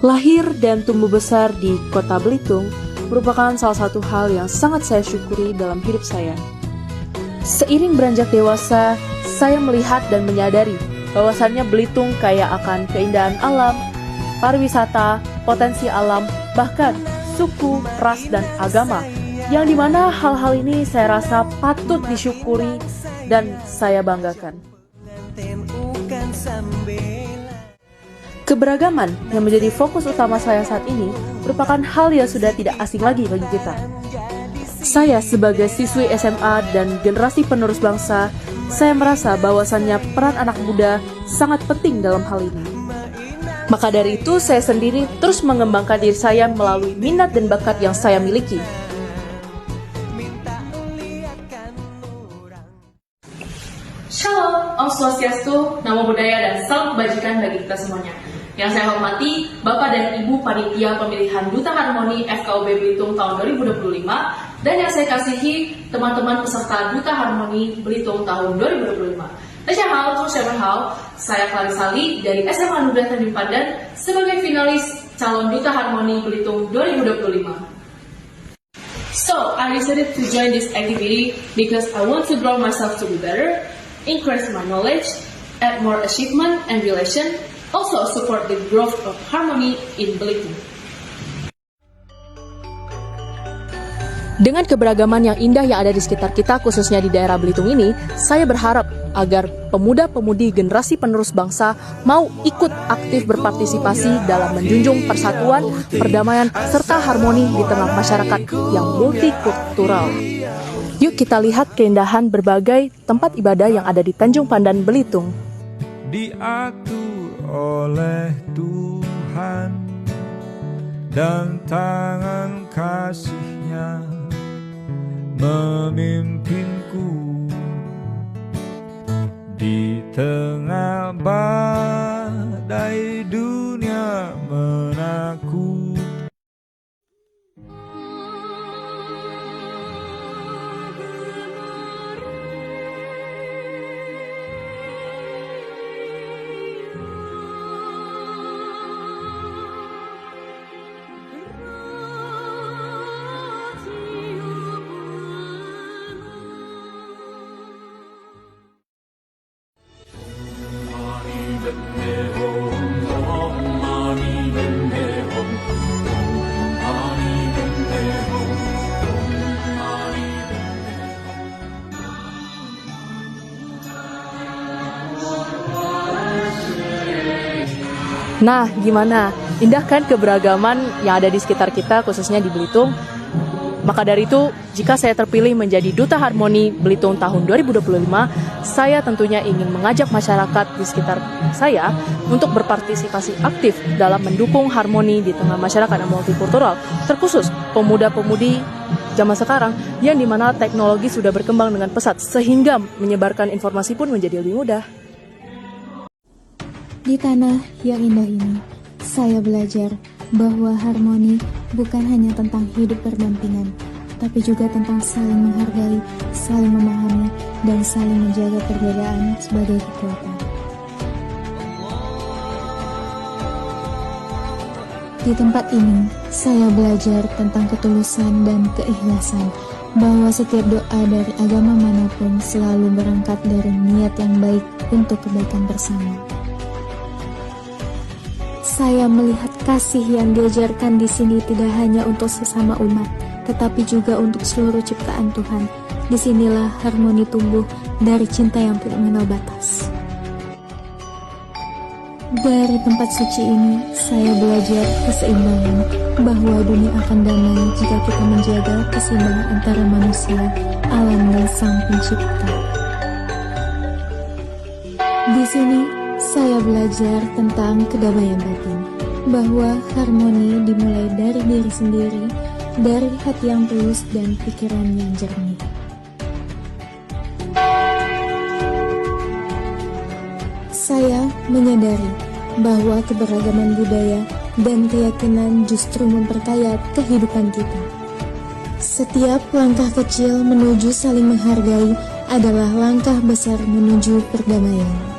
Lahir dan tumbuh besar di kota Belitung merupakan salah satu hal yang sangat saya syukuri dalam hidup saya. Seiring beranjak dewasa, saya melihat dan menyadari bahwasannya Belitung kaya akan keindahan alam, pariwisata, potensi alam, bahkan suku, ras, dan agama, yang dimana hal-hal ini saya rasa patut disyukuri dan saya banggakan. Keberagaman yang menjadi fokus utama saya saat ini merupakan hal yang sudah tidak asing lagi bagi kita. Saya sebagai siswi SMA dan generasi penerus bangsa, saya merasa bahwasannya peran anak muda sangat penting dalam hal ini. Maka dari itu, saya sendiri terus mengembangkan diri saya melalui minat dan bakat yang saya miliki. Shalom, Om Swastiastu, Namo Buddhaya, dan salam kebajikan bagi kita semuanya. Yang saya hormati, Bapak dan Ibu Panitia Pemilihan Duta Harmoni FKUB Belitung tahun 2025, dan yang saya kasihi teman-teman peserta Duta Harmoni Belitung tahun 2025. Saya Clarisali dari SMA Anugerah Tanjung Pandan sebagai finalis calon Duta Harmoni Belitung 2025. So, I decided to join this activity because I want to grow myself to be better, increase my knowledge, add more achievement and relation, also support the growth of harmony in Belitung. Dengan keberagaman yang indah yang ada di sekitar kita, khususnya di daerah Belitung ini, saya berharap agar pemuda-pemudi generasi penerus bangsa mau ikut aktif berpartisipasi dalam menjunjung persatuan, perdamaian, serta harmoni di tengah masyarakat yang multikultural. Yuk kita lihat keindahan berbagai tempat ibadah yang ada di Tanjung Pandan, Belitung. Diatur oleh Tuhan dan tangan kasih-Nya memimpinku di tengah badai dunia menakut. Nah, gimana? Indah kan keberagaman yang ada di sekitar kita, khususnya di Belitung? Maka dari itu, jika saya terpilih menjadi Duta Harmoni Belitung tahun 2025, saya tentunya ingin mengajak masyarakat di sekitar saya untuk berpartisipasi aktif dalam mendukung harmoni di tengah masyarakat yang multikultural, terkhusus pemuda-pemudi zaman sekarang yang dimana teknologi sudah berkembang dengan pesat, sehingga menyebarkan informasi pun menjadi lebih mudah. Di tanah yang indah ini, saya belajar bahwa harmoni bukan hanya tentang hidup berdampingan, tapi juga tentang saling menghargai, saling memahami, dan saling menjaga perbedaan sebagai kekuatan. Di tempat ini, saya belajar tentang ketulusan dan keikhlasan, bahwa setiap doa dari agama manapun selalu berangkat dari niat yang baik untuk kebaikan bersama. Saya melihat kasih yang diajarkan di sini tidak hanya untuk sesama umat, tetapi juga untuk seluruh ciptaan Tuhan. Disinilah harmoni tumbuh dari cinta yang tidak mengenal batas. Dari tempat suci ini, saya belajar keseimbangan, bahwa dunia akan damai jika kita menjaga keseimbangan antara manusia, alam, dan Sang Pencipta. Di sini, saya belajar tentang kedamaian batin, bahwa harmoni dimulai dari diri sendiri, dari hati yang tulus dan pikiran yang jernih. Saya menyadari bahwa keberagaman budaya dan keyakinan justru memperkaya kehidupan kita. Setiap langkah kecil menuju saling menghargai adalah langkah besar menuju perdamaian.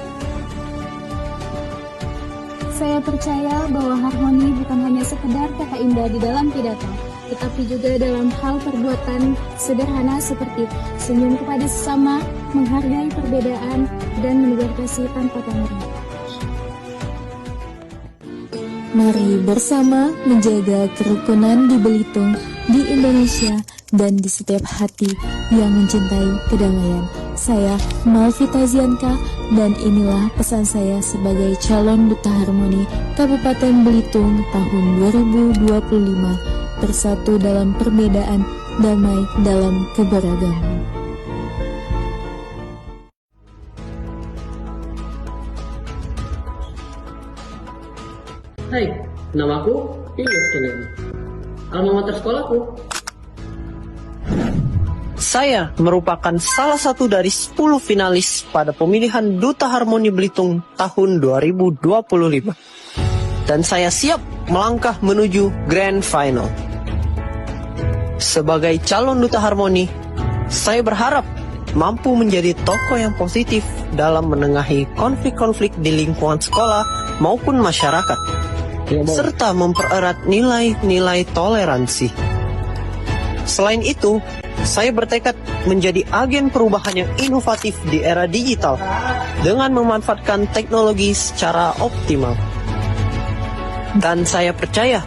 Saya Saya percaya bahwa harmoni bukan hanya sekedar kata indah di dalam pidato, tetapi juga dalam hal perbuatan sederhana seperti senyum kepada sesama, menghargai perbedaan, dan menebar kasih tanpa pamrih. Mari bersama menjaga kerukunan di Belitung, di Indonesia, dan di setiap hati yang mencintai kedamaian. Saya Malvita Zianka, dan inilah pesan saya sebagai calon Duta Harmoni Kabupaten Belitung tahun 2025. Bersatu dalam perbedaan, damai dalam keberagaman. Hai, namaku Ilyas Kennedy. Alma mater sekolahku. Saya merupakan salah satu dari 10 finalis pada pemilihan Duta Harmoni Belitung tahun 2025. Dan saya siap melangkah menuju Grand Final. Sebagai calon Duta Harmoni, saya berharap mampu menjadi tokoh yang positif dalam menengahi konflik-konflik di lingkungan sekolah maupun masyarakat, serta mempererat nilai-nilai toleransi. Selain itu, saya bertekad menjadi agen perubahan yang inovatif di era digital dengan memanfaatkan teknologi secara optimal. Dan saya percaya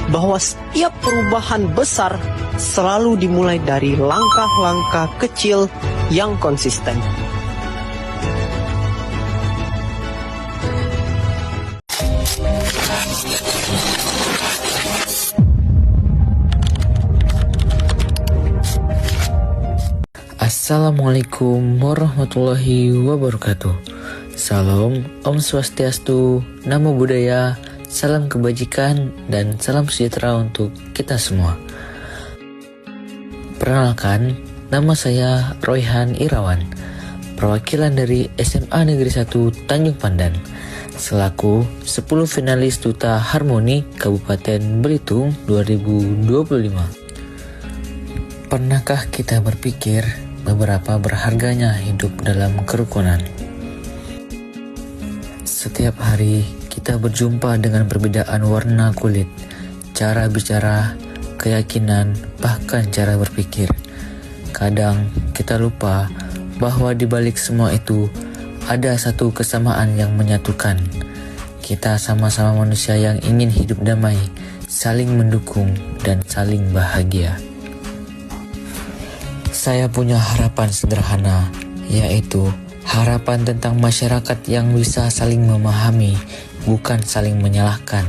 bahwa setiap perubahan besar selalu dimulai dari langkah-langkah kecil yang konsisten. Assalamualaikum warahmatullahi wabarakatuh. Salam, Om Swastiastu, Namo Buddhaya, salam kebajikan, dan salam sejahtera untuk kita semua. Perkenalkan, nama saya Royhan Irawan, perwakilan dari SMA Negeri 1 Tanjung Pandan, selaku 10 finalis Duta Harmoni Kabupaten Belitung 2025. Pernahkah kita berpikir beberapa berharganya hidup dalam kerukunan? Setiap hari kita berjumpa dengan perbedaan warna kulit, cara bicara, keyakinan, bahkan cara berpikir. Kadang kita lupa bahwa di balik semua itu ada satu kesamaan yang menyatukan. Kita sama-sama manusia yang ingin hidup damai, saling mendukung, dan saling bahagia. Saya punya harapan sederhana, yaitu harapan tentang masyarakat yang bisa saling memahami, bukan saling menyalahkan,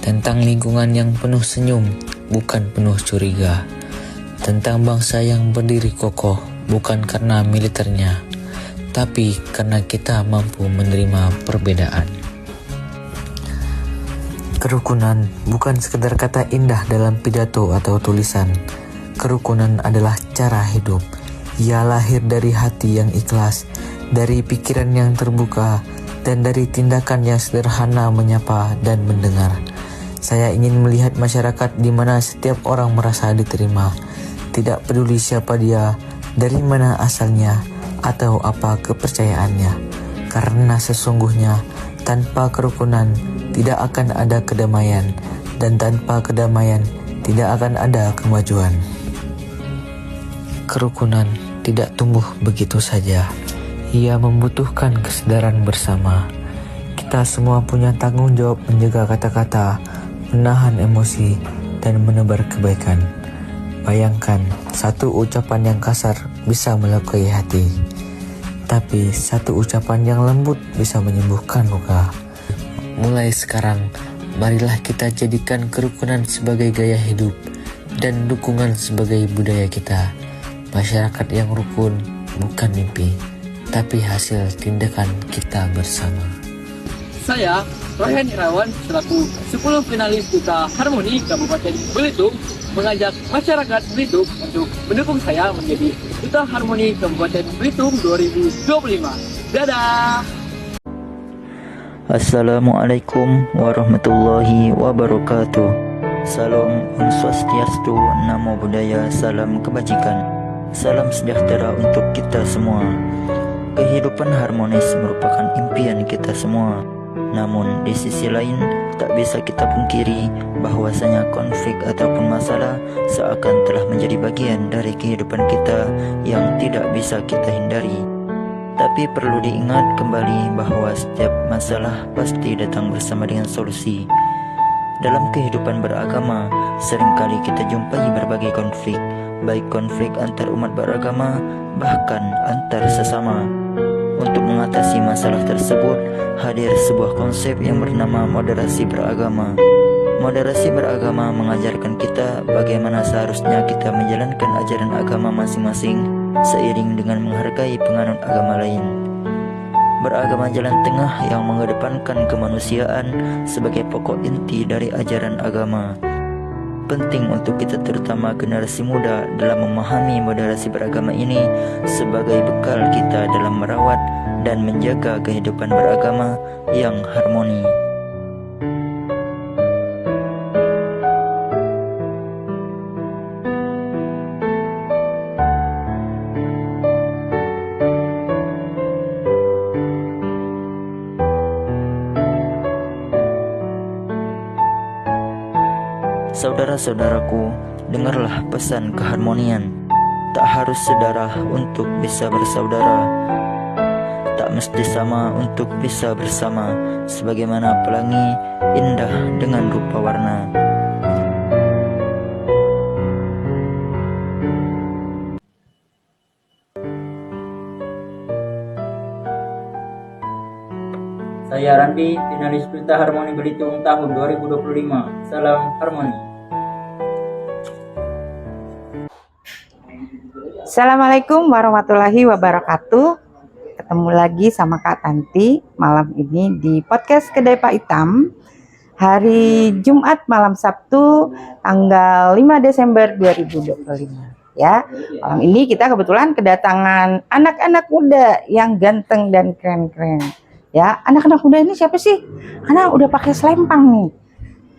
tentang lingkungan yang penuh senyum, bukan penuh curiga, tentang bangsa yang berdiri kokoh, bukan karena militernya, tapi karena kita mampu menerima perbedaan. Kerukunan bukan sekedar kata indah dalam pidato atau tulisan. Kerukunan adalah cara hidup. Ia lahir dari hati yang ikhlas, dari pikiran yang terbuka, dan dari tindakan yang sederhana menyapa dan mendengar. Saya ingin melihat masyarakat di mana setiap orang merasa diterima, tidak peduli siapa dia, dari mana asalnya, atau apa kepercayaannya. Karena sesungguhnya tanpa kerukunan tidak akan ada kedamaian, dan tanpa kedamaian tidak akan ada kemajuan. Kerukunan tidak tumbuh begitu saja. Ia membutuhkan kesadaran bersama. Kita semua punya tanggung jawab menjaga kata-kata, menahan emosi, dan menebar kebaikan. Bayangkan, satu ucapan yang kasar bisa melukai hati, tapi satu ucapan yang lembut bisa menyembuhkan luka. Mulai sekarang, marilah kita jadikan kerukunan sebagai gaya hidup dan dukungan sebagai budaya kita. Masyarakat yang rukun bukan mimpi, tapi hasil tindakan kita bersama. Saya, Royhan Irawan, selaku 10 finalis Duta Harmoni Kabupaten Belitung, mengajak masyarakat Belitung untuk mendukung saya menjadi Duta Harmoni Kabupaten Belitung 2025. Dadah! Assalamualaikum warahmatullahi wabarakatuh. Salam Om Swastiastu, Namo Buddhaya, salam kebajikan. Salam sejahtera untuk kita semua. Kehidupan harmonis merupakan impian kita semua. Namun di sisi lain, tak bisa kita pungkiri bahwasanya konflik ataupun masalah seakan telah menjadi bagian dari kehidupan kita yang tidak bisa kita hindari. Tapi perlu diingat kembali bahwa setiap masalah pasti datang bersama dengan solusi. Dalam kehidupan beragama, seringkali kita jumpai berbagai konflik, baik konflik antar umat beragama, bahkan antar sesama. Untuk mengatasi masalah tersebut, hadir sebuah konsep yang bernama moderasi beragama. Moderasi beragama mengajarkan kita bagaimana seharusnya kita menjalankan ajaran agama masing-masing seiring dengan menghargai penganut agama lain. Beragama jalan tengah yang mengedepankan kemanusiaan sebagai pokok inti dari ajaran agama. Penting untuk kita terutama generasi muda dalam memahami moderasi beragama ini sebagai bekal kita dalam merawat dan menjaga kehidupan beragama yang harmoni. Saudara-saudaraku, dengarlah pesan keharmonian. Tak harus sedarah untuk bisa bersaudara. Tak mesti sama untuk bisa bersama, sebagaimana pelangi indah dengan rupa warna. Saya Randi, finalis Duta Harmoni Belitung tahun 2025. Salam harmoni. Assalamualaikum warahmatullahi wabarakatuh. Ketemu lagi sama Kak Tanti malam ini di podcast Kedai Pak Hitam. Hari Jumat malam Sabtu tanggal 5 Desember 2025. Ya, malam ini kita kebetulan kedatangan anak-anak muda yang ganteng dan keren-keren. Ya, anak-anak muda ini siapa sih? Karena udah pakai selempang nih.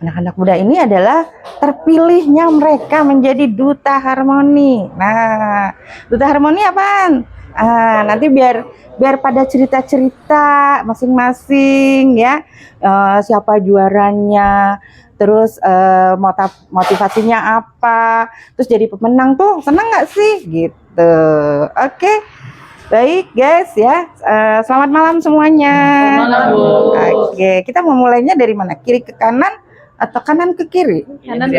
Anak-anak muda ini adalah terpilihnya mereka menjadi Duta Harmoni. Nah, Duta Harmoni apaan? Nanti biar pada cerita-cerita masing-masing ya. Siapa juaranya, terus motivasinya apa, terus jadi pemenang tuh senang nggak sih? Gitu. Oke. Baik guys ya, selamat malam semuanya. Selamat malam. Oke, kita mau mulainya dari mana? Kiri ke kanan atau kanan ke kiri?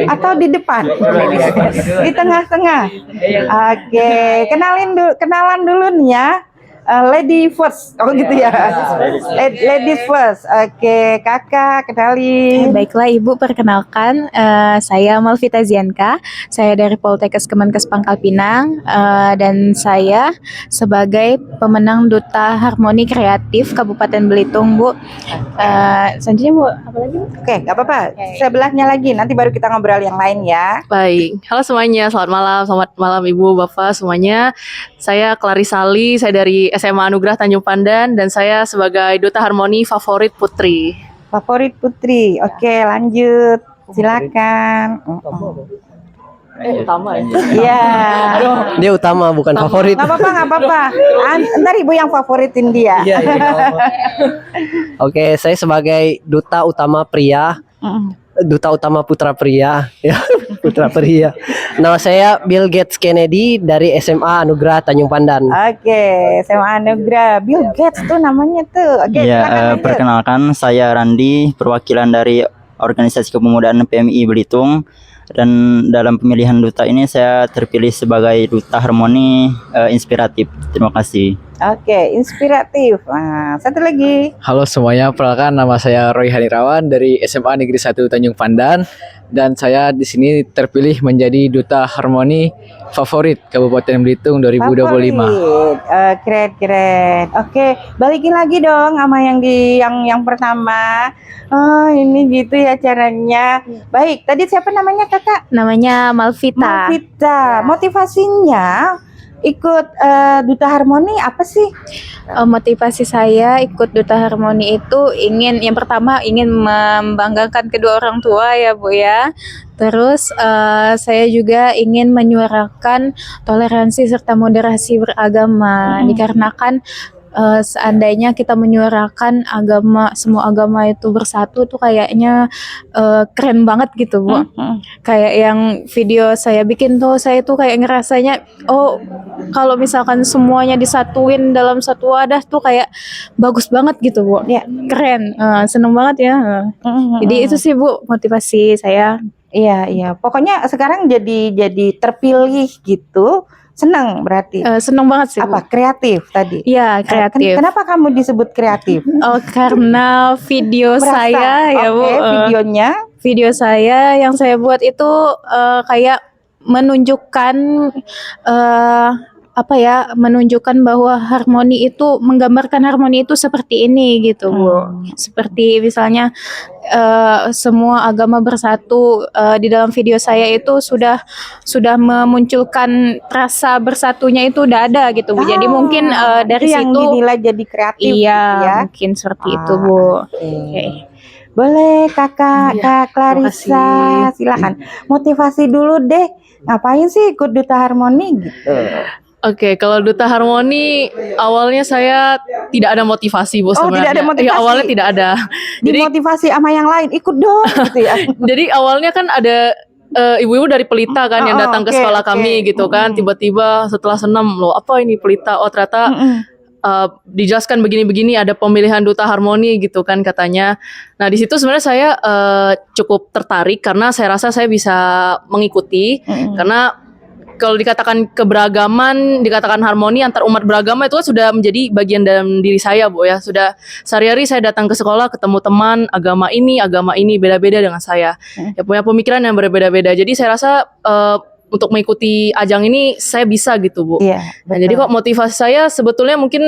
Atau di depan? Di tengah-tengah. Oke, kenalan dulu nih ya. Lady first, gitu ya. Ladies first. Oke, kakak kenalin. Baiklah Ibu, perkenalkan saya Malvita Zianka. Saya dari Poltekkes Kemenkes Pangkal Pinang dan saya sebagai pemenang Duta Harmoni Kreatif Kabupaten Belitung, Bu. Selanjutnya Bu, apa lagi Bu? Oke, nggak apa-apa. Sebelahnya lagi, nanti baru kita ngobrol yang lain ya. Baik, halo semuanya, selamat malam Ibu, Bapak semuanya. Saya Clarisali, saya dari SMA Anugerah Tanjung Pandan dan saya sebagai Duta Harmoni Favorit Putri. Favorit Putri, oke lanjut, silakan. Utama ya? Iya. Dia utama bukan favorit. Nggak apa-apa. Ntar Ibu yang favoritin dia. Iya. Oke, saya sebagai Duta Utama Pria. Duta Utama Putra Pria, ya, Putra Pria. Nama saya Bill Gates Kennedy dari SMA Anugerah Tanjung Pandan. Oke, SMA Anugerah Bill Gates tuh namanya tuh. Oke, ya, perkenalkan saya Randi, perwakilan dari Organisasi Kepemudaan PMI Belitung. Dan dalam pemilihan duta ini saya terpilih sebagai Duta Harmoni Inspiratif. Terima kasih. Oke, inspiratif. Nah, satu lagi. Halo semuanya, perkenalkan nama saya Roy Hanirawan dari SMA Negeri 1 Tanjung Pandan dan saya di sini terpilih menjadi Duta Harmoni Favorit Kabupaten Belitung 2025. Keren. Oke, balikin lagi dong sama yang pertama. Oh, ini gitu ya caranya. Baik, tadi siapa namanya kakak? Namanya Malvita. Malvita. Motivasinya ikut Duta Harmoni apa sih? Motivasi saya ikut Duta Harmoni itu yang pertama ingin membanggakan kedua orang tua ya Bu ya. Terus saya juga ingin menyuarakan toleransi serta moderasi beragama dikarenakan seandainya kita menyuarakan semua agama itu bersatu tuh kayaknya keren banget gitu Bu. Kayak yang video saya bikin tuh, saya tuh kayak ngerasanya kalau misalkan semuanya disatuin dalam satu wadah tuh kayak bagus banget gitu Bu. Ya. Keren, seneng banget ya. Jadi itu sih Bu motivasi saya. Iya. Pokoknya sekarang jadi terpilih gitu. Senang berarti. Seneng banget sih Bu. Apa? Kreatif tadi? Iya, kreatif. Kenapa kamu disebut kreatif? Karena video saya ya Bu. Video saya yang saya buat itu kayak menunjukkan menunjukkan bahwa harmoni itu, menggambarkan harmoni itu seperti ini gitu Bu. Seperti misalnya semua agama bersatu, di dalam video saya itu sudah memunculkan rasa bersatunya itu udah ada gitu Bu. Jadi mungkin dari yang situ dinilai jadi kreatif. Iya, gitu ya? mungkin seperti itu Bu. Oke. Boleh Kak Clarissa, silakan. Motivasi dulu deh. Ngapain sih ikut Duta Harmoni gitu? Oke, kalau Duta Harmoni awalnya saya tidak ada motivasi Bu sebenarnya. Tidak ada motivasi? Iya, awalnya tidak ada. Jadi Dimotivasi sama yang lain, ikut dong gitu ya. Jadi awalnya kan ada ibu-ibu dari Pelita kan yang datang ke sekolah kami gitu kan. Tiba-tiba setelah senam, loh apa ini Pelita? Oh ternyata dijelaskan begini-begini, ada pemilihan Duta Harmoni gitu kan katanya. Nah di situ sebenarnya saya cukup tertarik karena saya rasa saya bisa mengikuti karena kalau dikatakan keberagaman, dikatakan harmoni antar umat beragama itu kan sudah menjadi bagian dalam diri saya Bu ya. Sudah sehari-hari saya datang ke sekolah ketemu teman agama ini beda-beda dengan saya. Ya punya pemikiran yang berbeda-beda. Jadi saya rasa untuk mengikuti ajang ini saya bisa gitu Bu. Iya, Nah, jadi kok motivasi saya sebetulnya mungkin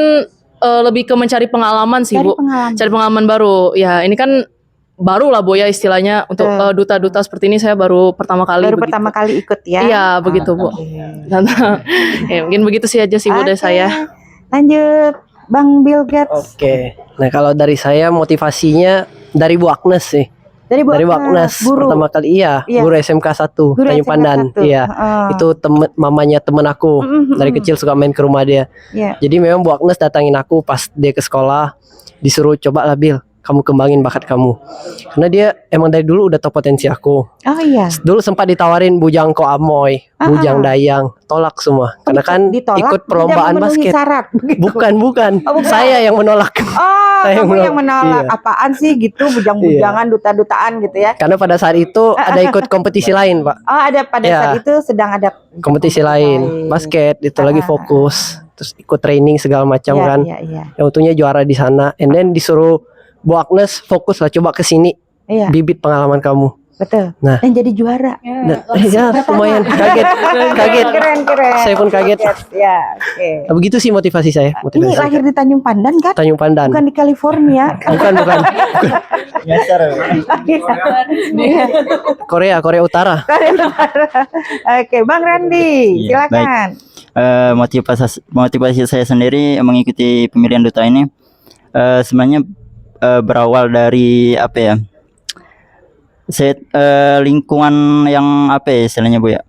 lebih ke mencari pengalaman sih Bu. Cari pengalaman baru. Ya ini kan baru lah Bu ya istilahnya untuk duta-duta seperti ini saya baru pertama kali. Pertama kali ikut ya? Iya begitu Bu. Ya, mungkin begitu sih aja sih Bu dari saya. Lanjut Bang Bill Gates. Oke. Nah kalau dari saya motivasinya dari Bu Agnes sih. Dari Bu Agnes guru. Pertama kali guru SMK 1 Tanjung Pandan. Iya. Itu mamanya temen aku. Dari kecil suka main ke rumah dia. Jadi memang Bu Agnes datangin aku pas dia ke sekolah, disuruh coba lah Bill, kamu kembangin bakat kamu. Karena dia emang dari dulu udah tahu potensi aku. Oh iya. Dulu sempat ditawarin Bujang Ko Amoy, Bujang Dayang, tolak semua. Karena kan ikut perlombaan basket. Syarat, bukan. Saya yang menolak. Saya kamu yang menolak. Iya. Apaan sih gitu bujang-bujangan, duta-dutaan gitu ya. Karena pada saat itu ada ikut kompetisi lain, Pak. Oh, ada pada saat itu sedang ada kompetisi lain, basket itu lagi fokus. Terus ikut training segala macam kan. Yang untungnya juara di sana. And then disuruh Bu Agnes fokus lah, coba kesini bibit pengalaman kamu. Betul. Nah, dan jadi juara. Lumayan kaget. Keren. Saya pun kaget. Ya, oke. Nah, begitu sih motivasi saya. Ini lahir di Tanjung Pandan kan? Tanjung Pandan. Bukan di California. Bukan. Korea Utara. Oke, Bang Randi, silakan. Motivasi saya sendiri mengikuti pemilihan duta ini sebenarnya berawal dari apa ya? Saya lingkungan yang apa ya istilahnya Bu ya?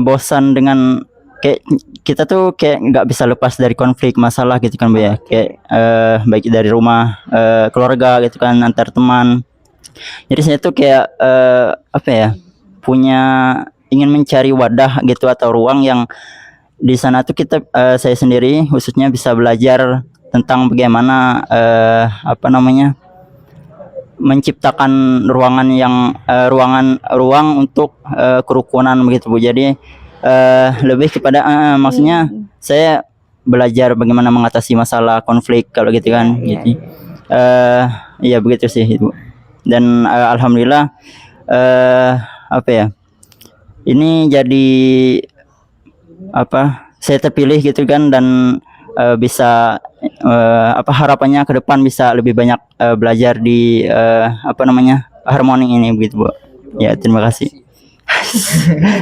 Bosan dengan kayak kita tuh kayak nggak bisa lepas dari konflik masalah gitu kan Bu ya. Kayak baik dari rumah, keluarga gitu kan, antar teman. Jadi saya tuh kayak apa ya? ingin mencari wadah gitu atau ruang yang di sana tuh kita saya sendiri khususnya bisa belajar tentang bagaimana menciptakan ruang untuk kerukunan begitu Bu. Jadi lebih kepada maksudnya saya belajar bagaimana mengatasi masalah konflik kalau gitu kan. Jadi ya begitu sih Bu. Dan alhamdulillah ini jadi saya terpilih gitu kan, dan bisa harapannya ke depan bisa lebih banyak belajar di harmoni ini begitu Bu. Ya terima kasih.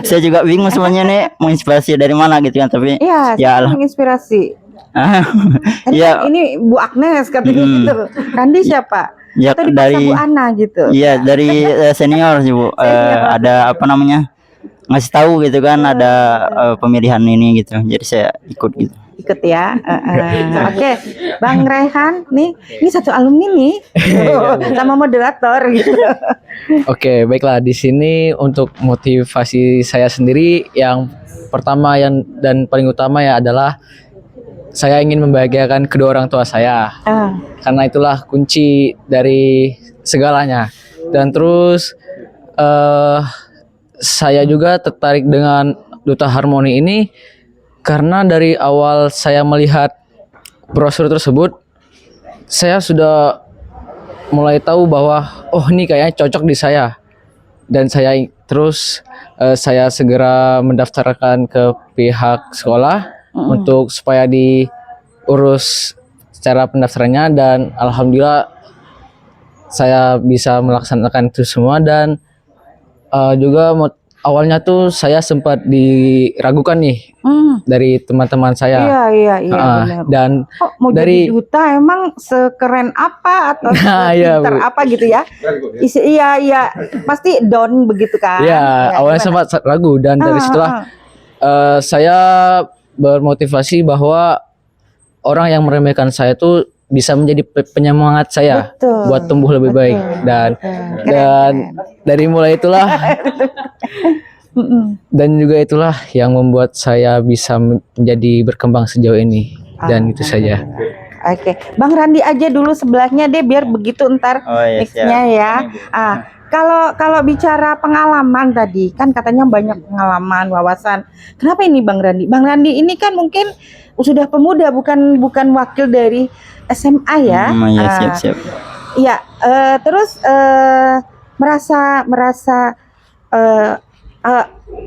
Saya juga bingung semuanya nih menginspirasi dari mana gitu kan, tapi ya menginspirasi. Ya ini Bu Agnes katanya gitu. Randi siapa? Ya atau dari Bu Ana gitu. Iya dari senior sih Bu. Ada ngasih tahu gitu kan, ada pemilihan ini gitu. Jadi saya ikut gitu. ikut ya. Oke, Bang Rehan nih, ini satu alumni nih, sama moderator gitu. Oke, baiklah, di sini untuk motivasi saya sendiri yang pertama dan paling utama ya adalah saya ingin membahagiakan kedua orang tua saya. Karena itulah kunci dari segalanya. Dan terus saya juga tertarik dengan Duta Harmoni ini karena dari awal saya melihat brosur tersebut, saya sudah mulai tahu bahwa ini kayaknya cocok di saya. Dan saya segera mendaftarkan ke pihak sekolah untuk supaya diurus secara pendaftarannya, dan alhamdulillah saya bisa melaksanakan itu semua. Dan juga awalnya tuh saya sempat diragukan nih dari teman-teman saya. Iya, benar. Dan mau jadi duta emang sekeren apa atau sepinter apa gitu ya? Iya, pasti down begitu kan? Iya, awalnya sempat ragu, dan dari situlah saya bermotivasi bahwa orang yang meremehkan saya tuh bisa menjadi penyemangat saya buat tumbuh lebih baik. Dan dari mulai itulah dan juga itulah yang membuat saya bisa menjadi berkembang sejauh ini. Dan itu saja. Oke, Bang Randi aja dulu sebelahnya deh, biar begitu ntar mixnya ya. Kalau bicara pengalaman tadi kan katanya banyak pengalaman, wawasan. Kenapa ini Bang Randi? Bang Randi ini kan mungkin sudah pemuda, bukan wakil dari SMA ya. Siap. Iya, terus merasa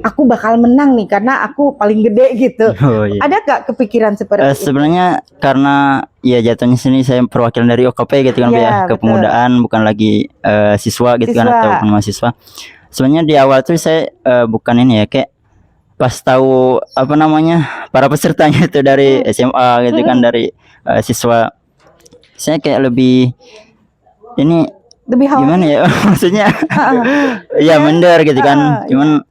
aku bakal menang nih karena aku paling gede gitu. Ada gak kepikiran seperti itu? Sebenarnya karena ya jatuhnya sini saya perwakilan dari OKP gitu kan, kepemudaan, bukan lagi siswa gitu kan, atau mahasiswa. Sebenarnya di awal tuh saya bukan ini ya, kayak pas tahu para pesertanya itu dari SMA gitu kan, dari siswa, saya kayak lebih gimana ya maksudnya ya minder gitu kan, cuman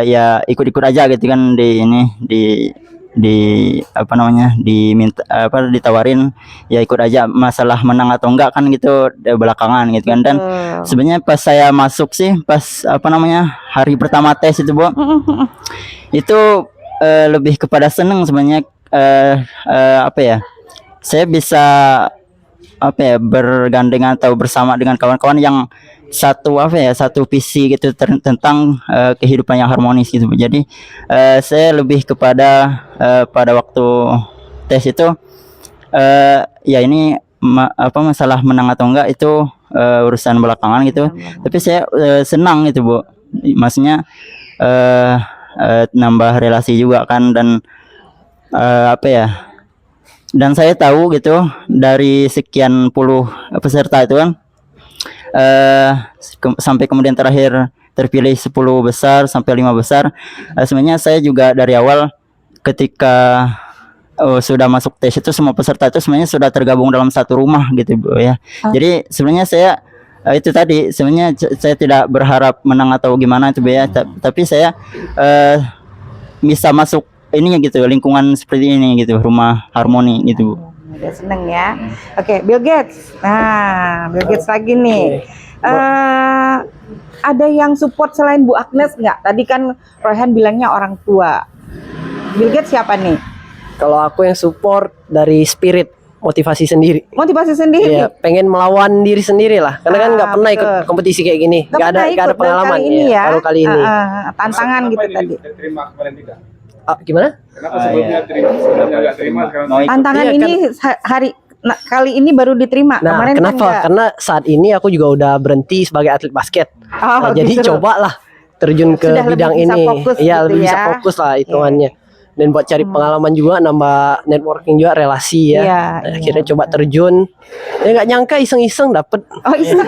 ya ikut-ikut aja gitu kan, ditawarin ya ikut aja, masalah menang atau enggak kan gitu belakangan gitu kan. Dan sebenarnya pas saya masuk sih, pas hari pertama tes itu Bu, itu lebih kepada seneng sebenarnya, saya bisa bergandengan atau bersama dengan kawan-kawan yang satu visi gitu tentang kehidupan yang harmonis gitu. Jadi saya lebih kepada pada waktu tes itu ya ini masalah menang atau enggak itu urusan belakangan gitu. Tapi saya senang gitu Bu, maksudnya nambah relasi juga kan, dan dan saya tahu gitu dari sekian puluh peserta itu kan, sampai kemudian terakhir terpilih 10 besar sampai 5 besar. Sebenarnya saya juga dari awal ketika sudah masuk tes itu, semua peserta itu sebenarnya sudah tergabung dalam satu rumah gitu Bu ya. Jadi sebenarnya saya itu tadi, sebenarnya saya tidak berharap menang atau gimana itu Bu ya, tapi saya bisa masuk ininya gitu, lingkungan seperti ini gitu, rumah harmoni gitu Bu. Udah seneng ya. Oke, Bill Gates. Nah, Bill Gates lagi nih. Ada yang support selain Bu Agnes nggak? Tadi kan Rohan bilangnya orang tua. Bill Gates siapa nih? Kalau aku yang support dari spirit, motivasi sendiri. Motivasi sendiri? Iya, pengen melawan diri sendiri lah. Karena kan nggak pernah ikut kompetisi kayak gini. Nggak ada pengalaman. Kali ini ya. Baru kali ini. Tantangan gitu tadi. Terima kemarin tidak. Gimana? Kenapa sebelumnya sebelumnya nggak terima sekarang? Tantangan ini kali ini baru diterima. Nah, kemarin kenapa? kan Karena saat ini aku juga udah berhenti sebagai atlet basket. Jadi cobalah terjun ke sudah bidang lebih bisa ini. fokus Iya, gitu lebih bisa fokus lah hitungannya. Dan buat cari pengalaman juga, nambah networking juga, relasi ya. Akhirnya coba terjun. Ya nggak nyangka iseng-iseng dapet. Oh iseng.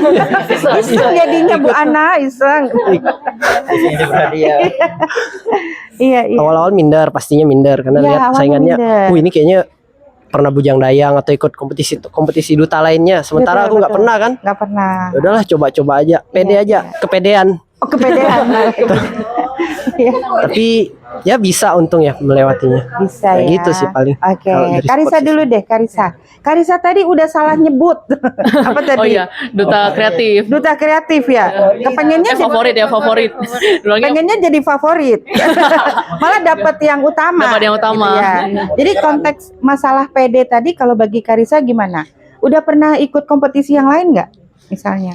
Iseng jadinya Bu Ana, iseng. Iya. Awal-awal minder, pastinya minder karena lihat saingannya. Ini kayaknya pernah bujang dayang atau ikut kompetisi duta lainnya. Sementara aku nggak pernah kan? Nggak pernah. Udahlah, coba-coba aja, pede aja, kepedean. Oh kepedean. Tapi ya bisa untung ya melewatinya. Bisa Kayak ya. gitu sih paling. Oke, kalau dari Karisa support dulu deh, Karisa. Karisa tadi udah salah nyebut. Apa tadi? Oh iya, duta kreatif. Duta kreatif ya. Kepengennya Favorit ya, favorit. pengennya jadi favorit. Malah dapat yang utama. Dapat yang utama. Gitu ya. Jadi konteks masalah PD tadi kalau bagi Karisa gimana? Udah pernah ikut kompetisi yang lain nggak? Misalnya?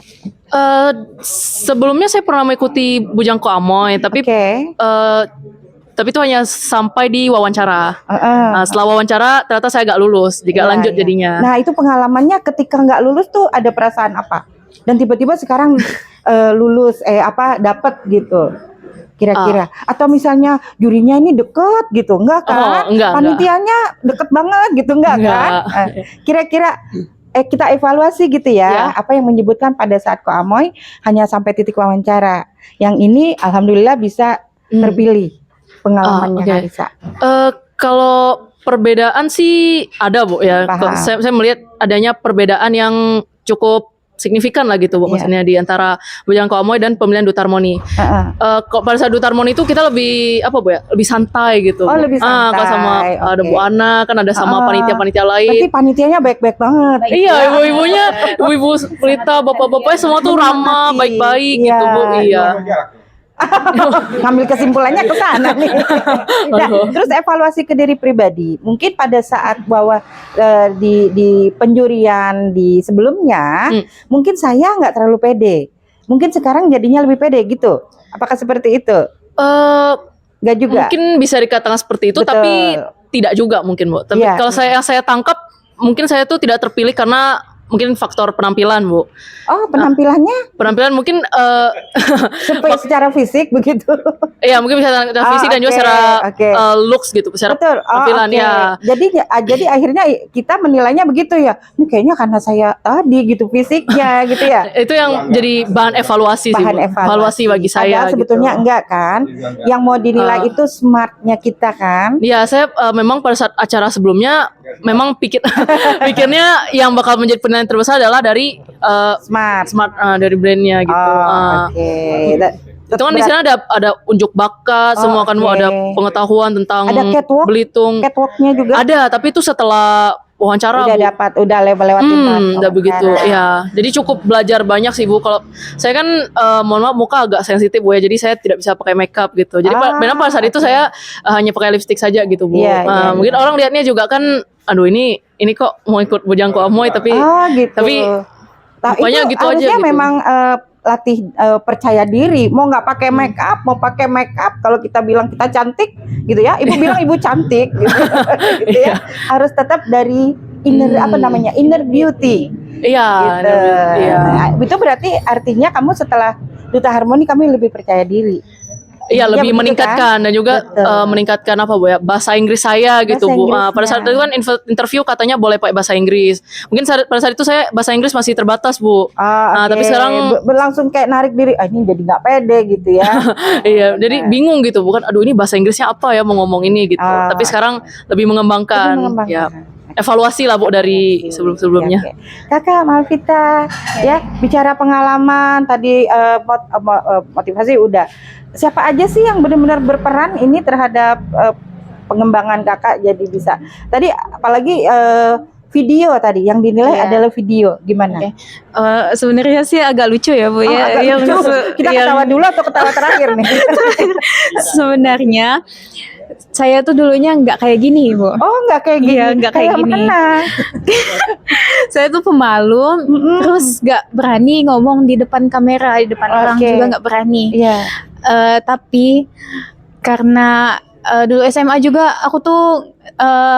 Sebelumnya saya pernah mengikuti Bujangko Amoy, tapi tapi itu hanya sampai di wawancara. Setelah wawancara ternyata saya nggak lulus, tidak lanjut jadinya. Nah itu pengalamannya ketika nggak lulus tuh ada perasaan apa? Dan tiba-tiba sekarang lulus, dapat gitu. Kira-kira atau misalnya jurinya ini deket gitu, enggak kan? Enggak. Panitianya deket banget gitu, enggak kan? Kira-kira kita evaluasi gitu ya, apa yang menyebutkan pada saat Koamoy hanya sampai titik wawancara. Yang ini alhamdulillah bisa terpilih pengalamannya Karisa. Kalau perbedaan sih ada Bu ya. Saya melihat adanya perbedaan yang cukup signifikan lah gitu Bu, maksudnya di antara Bujangko Amoy dan pemilihan Duta Harmoni. Kok pada saat Duta Harmoni itu kita lebih apa Bu ya? Lebih santai gitu. Oh, lebih santai. Kalau sama ada Bu Ana, kan ada sama panitia-panitia lain. Berarti panitianya baik-baik banget. Iya, ibu-ibunya, ibu-ibu pelita, bapak-bapaknya semua tuh ramah, baik-baik gitu Bu. Iya. Ngambil kesimpulannya ke sana nih. Nah, terus evaluasi ke diri pribadi. Mungkin pada saat bahwa di penjurian di sebelumnya, mungkin saya nggak terlalu pede. Mungkin sekarang jadinya lebih pede gitu. Apakah seperti itu? Nggak juga. Mungkin bisa dikatakan seperti itu, tapi tidak juga mungkin Bu. Tapi kalau saya tangkap, mungkin saya tuh tidak terpilih karena mungkin faktor penampilan Bu. Oh, penampilannya? Penampilan mungkin secara fisik begitu. Iya, mungkin bisa secara fisik dan juga secara looks gitu, secara penampilan ya. Jadi akhirnya kita menilainya begitu ya. Ini kayaknya karena saya tadi gitu fisiknya gitu ya. Itu yang jadi bahan evaluasi sih, Bu. Evaluasi bagi saya. Padahal sebetulnya enggak kan. Yang mau dinilai itu smartnya kita kan. Iya, saya memang pada saat acara sebelumnya memang pikirnya yang bakal menjadi penilaian terbesar adalah dari smart dari brandnya gitu. Itu kan di sana ada unjuk bakat, semua kan ada pengetahuan tentang Belitung. Catwalknya juga ada, tapi itu setelah wawancara udah lewat-lewatin udah begitu ya. Jadi cukup belajar banyak sih Bu. Kalau saya kan mohon maaf muka agak sensitif Bu ya, jadi saya tidak bisa pakai makeup gitu. Jadi memang pada saat itu saya hanya pakai lipstick saja gitu Bu. Mungkin orang lihatnya juga kan, aduh ini kok mau ikut Bujangko Amoy tapi gitu. tapi pokoknya gitu aja gitu. Memang latih percaya diri, mau nggak pakai make up, mau pakai make up, kalau kita bilang kita cantik gitu ya, ibu bilang ibu cantik gitu, gitu ya. Harus tetap dari inner beauty. Iya, gitu. Nah, itu berarti artinya kamu setelah Duta Harmoni kamu lebih percaya diri. Iya, lebih meningkatkan dan juga meningkatkan apa Bu ya, bahasa Inggris saya gitu Bu. Pada saat itu kan interview katanya boleh pakai bahasa Inggris. Mungkin pada saat itu saya bahasa Inggris masih terbatas Bu. Tapi sekarang langsung kayak narik diri, ini jadi nggak pede gitu ya. Iya, jadi bingung gitu, bukan aduh ini bahasa Inggrisnya apa ya mau ngomong ini gitu. Tapi sekarang lebih mengembangkan. Ya. Evaluasi lah Bu dari sebelum-sebelumnya. Kakak Malvita ya, bicara pengalaman tadi, motivasi udah. Siapa aja sih yang benar-benar berperan ini terhadap pengembangan kakak jadi bisa? Tadi apalagi video tadi yang dinilai adalah video, gimana? Sebenarnya sih agak lucu ya Bu ya. Agak lucu. Kita ketawa dulu atau ketawa terakhir nih? Sebenarnya saya tuh dulunya nggak kayak gini Bu. Oh, nggak kayak gini? Iya, nggak kayak gini. Saya tuh pemalu, terus nggak berani ngomong di depan kamera, di depan orang juga nggak berani. Tapi karena dulu SMA juga aku tuh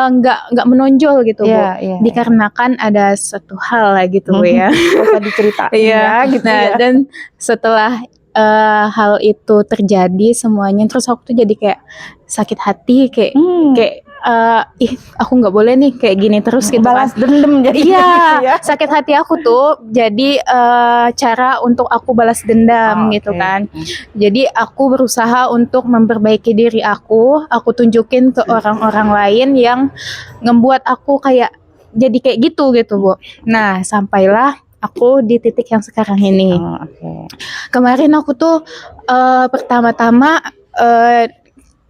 nggak menonjol gitu Bu. Dikarenakan ada satu hal lah gitu Bu ya. Bisa diceritain ya gitu. Nah, dan setelah hal itu terjadi semuanya, terus aku tuh jadi kayak sakit hati, kayak aku nggak boleh nih kayak gini terus gitu. Balas dendam jadi. Iya, ya. Sakit hati aku tuh jadi cara untuk aku balas dendam gitu kan. Jadi aku berusaha untuk memperbaiki diri aku tunjukin ke orang-orang lain yang ngebuat aku kayak jadi kayak gitu Bu. Nah, sampailah aku di titik yang sekarang ini. Kemarin aku tuh pertama-tama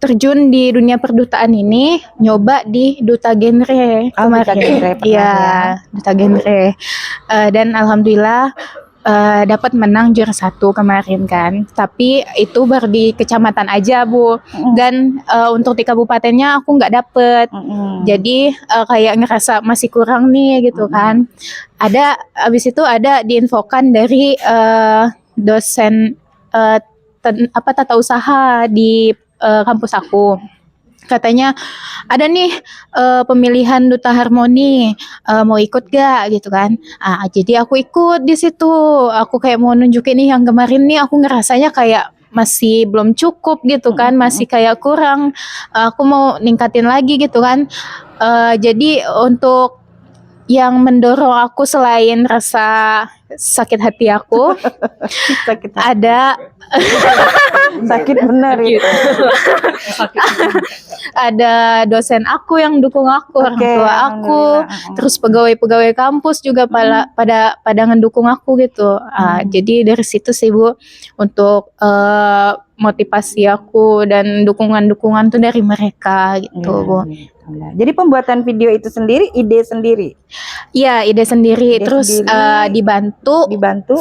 terjun di dunia perdutaan ini nyoba di duta genre kemarin. Duta genre pernah Iya, duta genre. Dan alhamdulillah dapat menang juara 1 kemarin kan. Tapi itu baru di kecamatan aja, Bu. Dan untuk di kabupatennya aku nggak dapet. Jadi kayak ngerasa masih kurang nih gitu kan. Abis itu ada diinfokan dari dosen tata usaha di kampus aku. Katanya ada nih pemilihan duta harmoni, mau ikut gak gitu kan. Jadi aku ikut di situ. Aku kayak mau nunjukin nih yang kemarin nih aku ngerasanya kayak masih belum cukup gitu kan, masih kayak kurang. Aku mau ningkatin lagi gitu kan. Jadi untuk yang mendorong aku selain rasa sakit hati aku ada sakit benar itu. Ada dosen aku yang dukung aku, orang tua aku, terus pegawai-pegawai kampus juga pada ngedukung aku gitu. Jadi dari situ sih Bu, untuk motivasi aku dan dukungan-dukungan tuh dari mereka gitu Bu. Jadi pembuatan video itu sendiri, ide sendiri? Iya, ide sendiri. Terus dibantu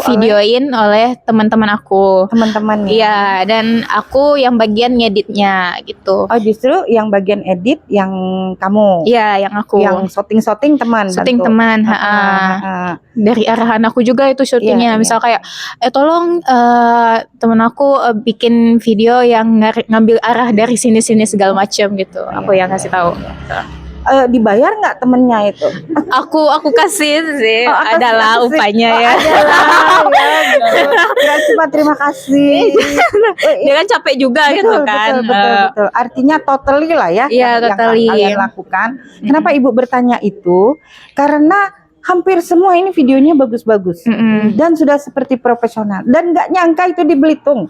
videoin oleh teman-teman aku. Teman-teman Iya, dan aku yang bagian ngeditnya gitu. Oh, justru yang bagian edit yang kamu? Iya, yang aku. Yang syuting teman? Syuting teman, dari arahan aku juga itu syutingnya. Misal kayak, tolong teman aku bikin video yang ngambil arah dari sini-sini segala macam gitu. Aku yang kasih tahu. Dibayar nggak temennya itu? Aku kasih sih, adalah upahnya ya. Kira cuma terima kasih. Dia kan capek juga gitu kan. Betul. Artinya totally lah ya. Iya, totally. Yang kalian lakukan. Kenapa Ibu bertanya itu? Karena hampir semua ini videonya bagus-bagus dan sudah seperti profesional. Dan nggak nyangka itu di Belitung.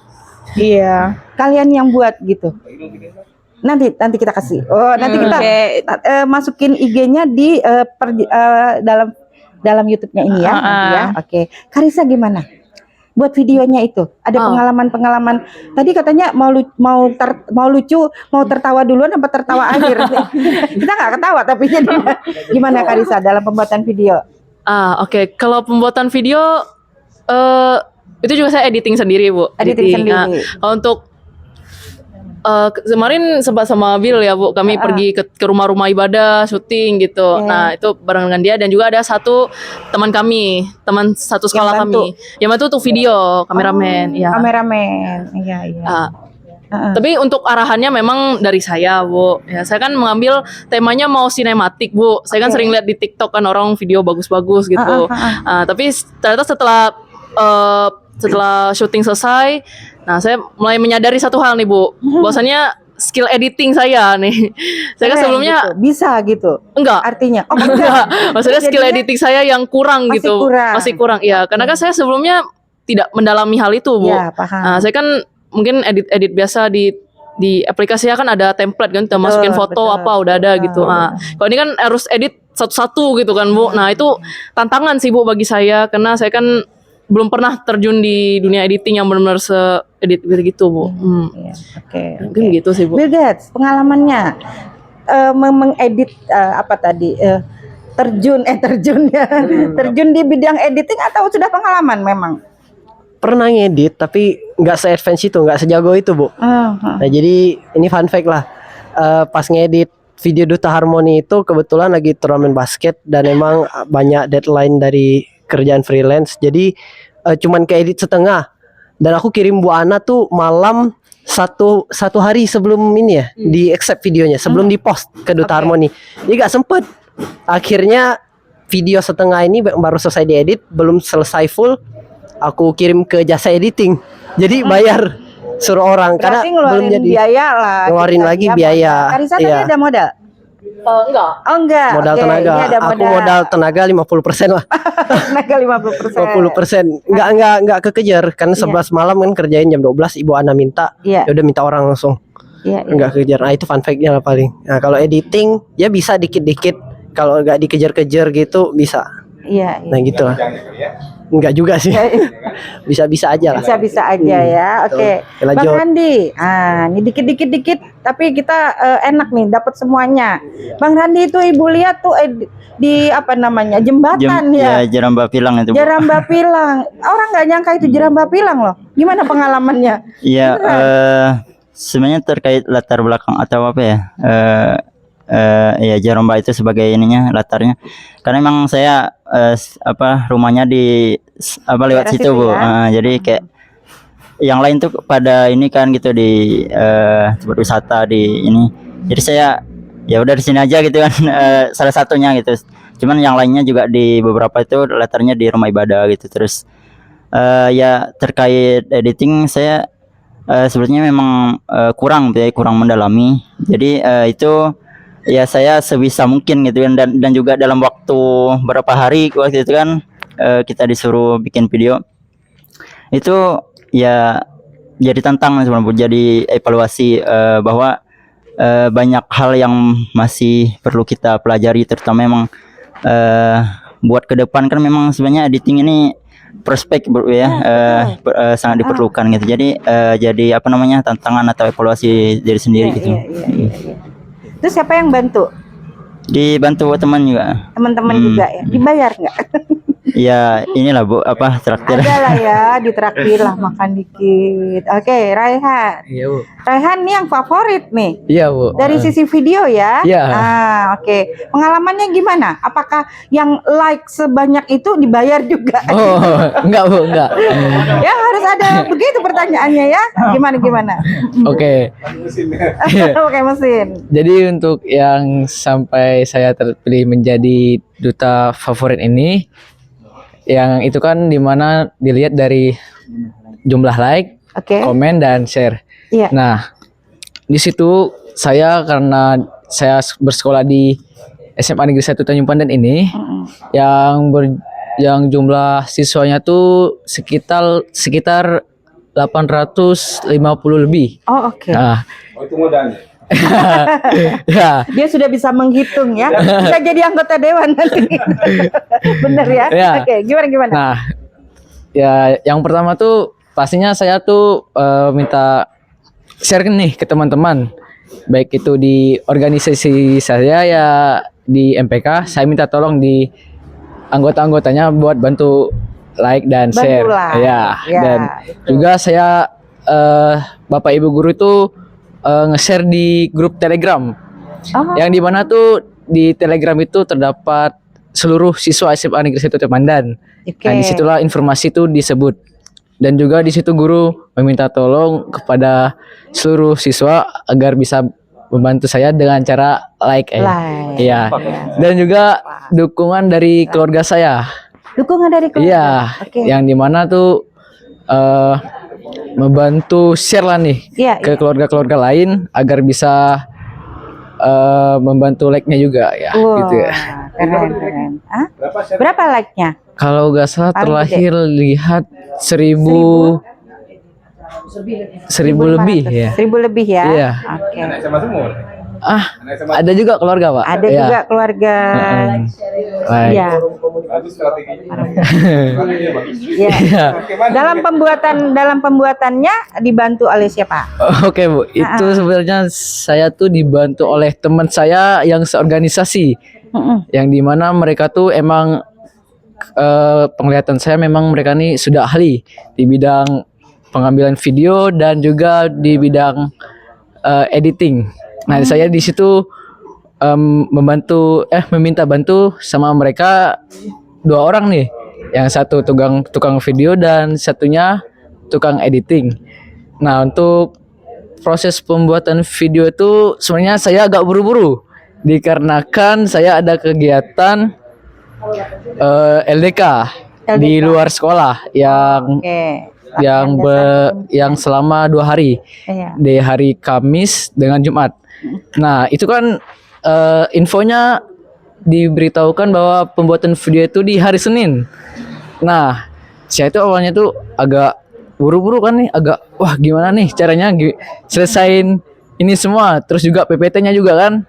Iya. Kalian yang buat gitu. Nanti kita kasih. Nanti kita masukin IG-nya di dalam YouTube-nya ini ya. Nanti ya. Oke. Karissa gimana? Buat videonya itu ada pengalaman-pengalaman. Tadi katanya mau lucu, mau tertawa duluan apa tertawa akhir? Kita nggak ketawa tapi gimana Karissa dalam pembuatan video? Oke. Kalau pembuatan video itu juga saya editing sendiri Bu. Editing sendiri. Kalau untuk kemarin sempat sama Bill ya Bu, kami pergi ke rumah-rumah ibadah syuting gitu. Nah itu bareng dengan dia dan juga ada satu teman kami, teman satu sekolah kami yang bantu untuk video, kameramen. Kameramen, iya. Tapi untuk arahannya memang dari saya Bu. Ya saya kan mengambil temanya mau sinematik Bu. Saya kan sering lihat di TikTok kan orang video bagus-bagus gitu. Tapi ternyata setelah syuting selesai, nah saya mulai menyadari satu hal nih Bu, bahwasannya skill editing saya nih, saya kan sebelumnya gitu. Bisa gitu, enggak artinya enggak. Maksudnya skill editing saya yang kurang gitu, masih kurang ya, karena kan saya sebelumnya tidak mendalami hal itu Bu. Nah, saya kan mungkin edit biasa di aplikasi kan ada template kan, kita masukin foto apa udah ada gitu. Nah, kalau ini kan harus edit satu-satu gitu kan Bu. Nah itu tantangan sih Bu bagi saya, karena saya kan belum pernah terjun di dunia editing yang benar-benar se-edit gitu Bu. Mungkin gitu sih Bu. Bill Gates, pengalamannya mengedit terjun di bidang editing atau sudah pengalaman memang? Pernah ngedit tapi nggak se-advance itu, nggak sejago itu Bu. Nah jadi ini fun fact lah, pas ngedit video Duta Harmoni itu kebetulan lagi turnamen basket dan emang banyak deadline dari kerjaan freelance, jadi cuman keedit setengah dan aku kirim Bu Ana tuh malam satu hari sebelum ini ya di accept videonya, sebelum di post ke Duta Harmoni. Jadi gak sempet, akhirnya video setengah ini baru selesai diedit, belum selesai full, aku kirim ke jasa editing, jadi bayar suruh orang. Berarti karena belum jadi biaya lah, ngeluarin lagi biaya. Karissa tadi ada modal? Enggak. Modal tenaga. Aku modal tenaga 50% lah. Tenaga 50%. Enggak kekejar karena 11 malam kan kerjain jam 12 Ibu Ana minta. Ya udah minta orang langsung. Enggak kekejar. Nah, itu fun fact-nya lah paling. Nah, kalau editing ya bisa dikit-dikit. Kalau enggak dikejar-kejar gitu bisa. Nah, gitu lah. Enggak juga sih. Bisa-bisa aja lah. Bisa-bisa aja ya. Oke. Bang Andi. Ini dikit-dikit tapi kita enak nih dapat semuanya. Bang Randi itu ibu lihat tuh di apa namanya jembatan ya. Jeramba Pilang itu. Jeramba Pilang. Orang nggak nyangka itu Jeramba Pilang loh. Gimana pengalamannya? Iya, sebenarnya terkait latar belakang atau apa ya? Ya Jeramba itu sebagai ininya latarnya. Karena memang saya rumahnya di lewat situ Bu. Ya? Jadi kayak yang lain tuh pada ini kan gitu di tempat wisata di ini. Jadi saya ya udah di sini aja gitu kan salah satunya gitu. Cuman yang lainnya juga di beberapa itu latarnya di rumah ibadah gitu. Terus ya terkait editing saya sebetulnya memang kurang mendalami. Jadi itu ya saya sebisa mungkin gitu kan dan juga dalam waktu berapa hari waktu itu kan kita disuruh bikin video. Itu ya jadi tantangan sebenarnya, jadi evaluasi bahwa banyak hal yang masih perlu kita pelajari, terutama memang buat ke depan kan memang sebenarnya editing ini prospek sangat diperlukan gitu. Jadi apa namanya tantangan atau evaluasi diri sendiri gitu. Terus siapa yang bantu? Dibantu teman juga. Teman-teman juga ya. Dibayar nggak? Ya inilah Bu, traktir. Ada lah ya, ditraktir lah makan dikit. Oke, Raihan. Iya Bu. Raihan nih yang favorit nih. Iya Bu. Dari sisi video ya. Iya. Oke. Pengalamannya gimana? Apakah yang like sebanyak itu dibayar juga? Oh, enggak Bu, enggak. Ya harus ada begitu pertanyaannya ya. Gimana? Oke. Oke, mesin. Jadi untuk yang sampai saya terpilih menjadi duta favorit ini, yang itu kan dimana dilihat dari jumlah like, komen dan share. Iya. Nah, di situ saya karena saya bersekolah di SMA Negeri 1 Tanjung Pandan ini, yang jumlah siswanya tuh sekitar 850 lebih. Oh, oke. Nah, itu modalnya. Ya. Dia sudah bisa menghitung ya. Bisa jadi anggota dewan nanti. Bener ya? Ya. Oke, gimana? Nah, ya yang pertama tuh pastinya saya tuh minta share nih ke teman-teman. Baik itu di organisasi saya ya di MPK, saya minta tolong di anggota-anggotanya buat bantu like dan share. Ya, dan juga saya Bapak Ibu guru itu nge-share di grup Telegram. Yang dimana tuh di Telegram itu terdapat seluruh siswa SMA Negeri 1 Pandan. Nah, disitulah informasi itu disebut. Dan juga di situ guru meminta tolong kepada seluruh siswa agar bisa membantu saya dengan cara like. Iya. Dan juga dukungan dari keluarga saya. Dukungan dari keluarga. Iya. Yang dimana tuh membantu share lah nih ke keluarga-keluarga lain agar bisa membantu like-nya juga ya. Gitu ya. Keren. Berapa like-nya? Kalau nggak salah terlahir lihat 1000 lebih ya. 1000 lebih ya. Iya. Oke. Ada juga keluarga Pak. Ada juga keluarga. Iya. Iya. Dalam pembuatannya dibantu oleh siapa? Oke Bu, itu sebenarnya saya tuh dibantu oleh teman saya yang seorganisasi, yang dimana mereka tuh emang penglihatan saya memang mereka nih sudah ahli di bidang pengambilan video dan juga di bidang editing. Nah, saya di situ meminta bantu sama mereka 2 orang nih. Yang satu tukang video dan satunya tukang editing. Nah, untuk proses pembuatan video itu sebenarnya saya agak buru-buru dikarenakan saya ada kegiatan LDK di luar sekolah yang selama 2 hari, di hari Kamis dengan Jumat. Nah, itu kan infonya diberitahukan bahwa pembuatan video itu di hari Senin. Nah, saya itu awalnya tuh agak buru-buru kan nih, wah gimana nih caranya selesain ini semua, terus juga PPT-nya juga kan.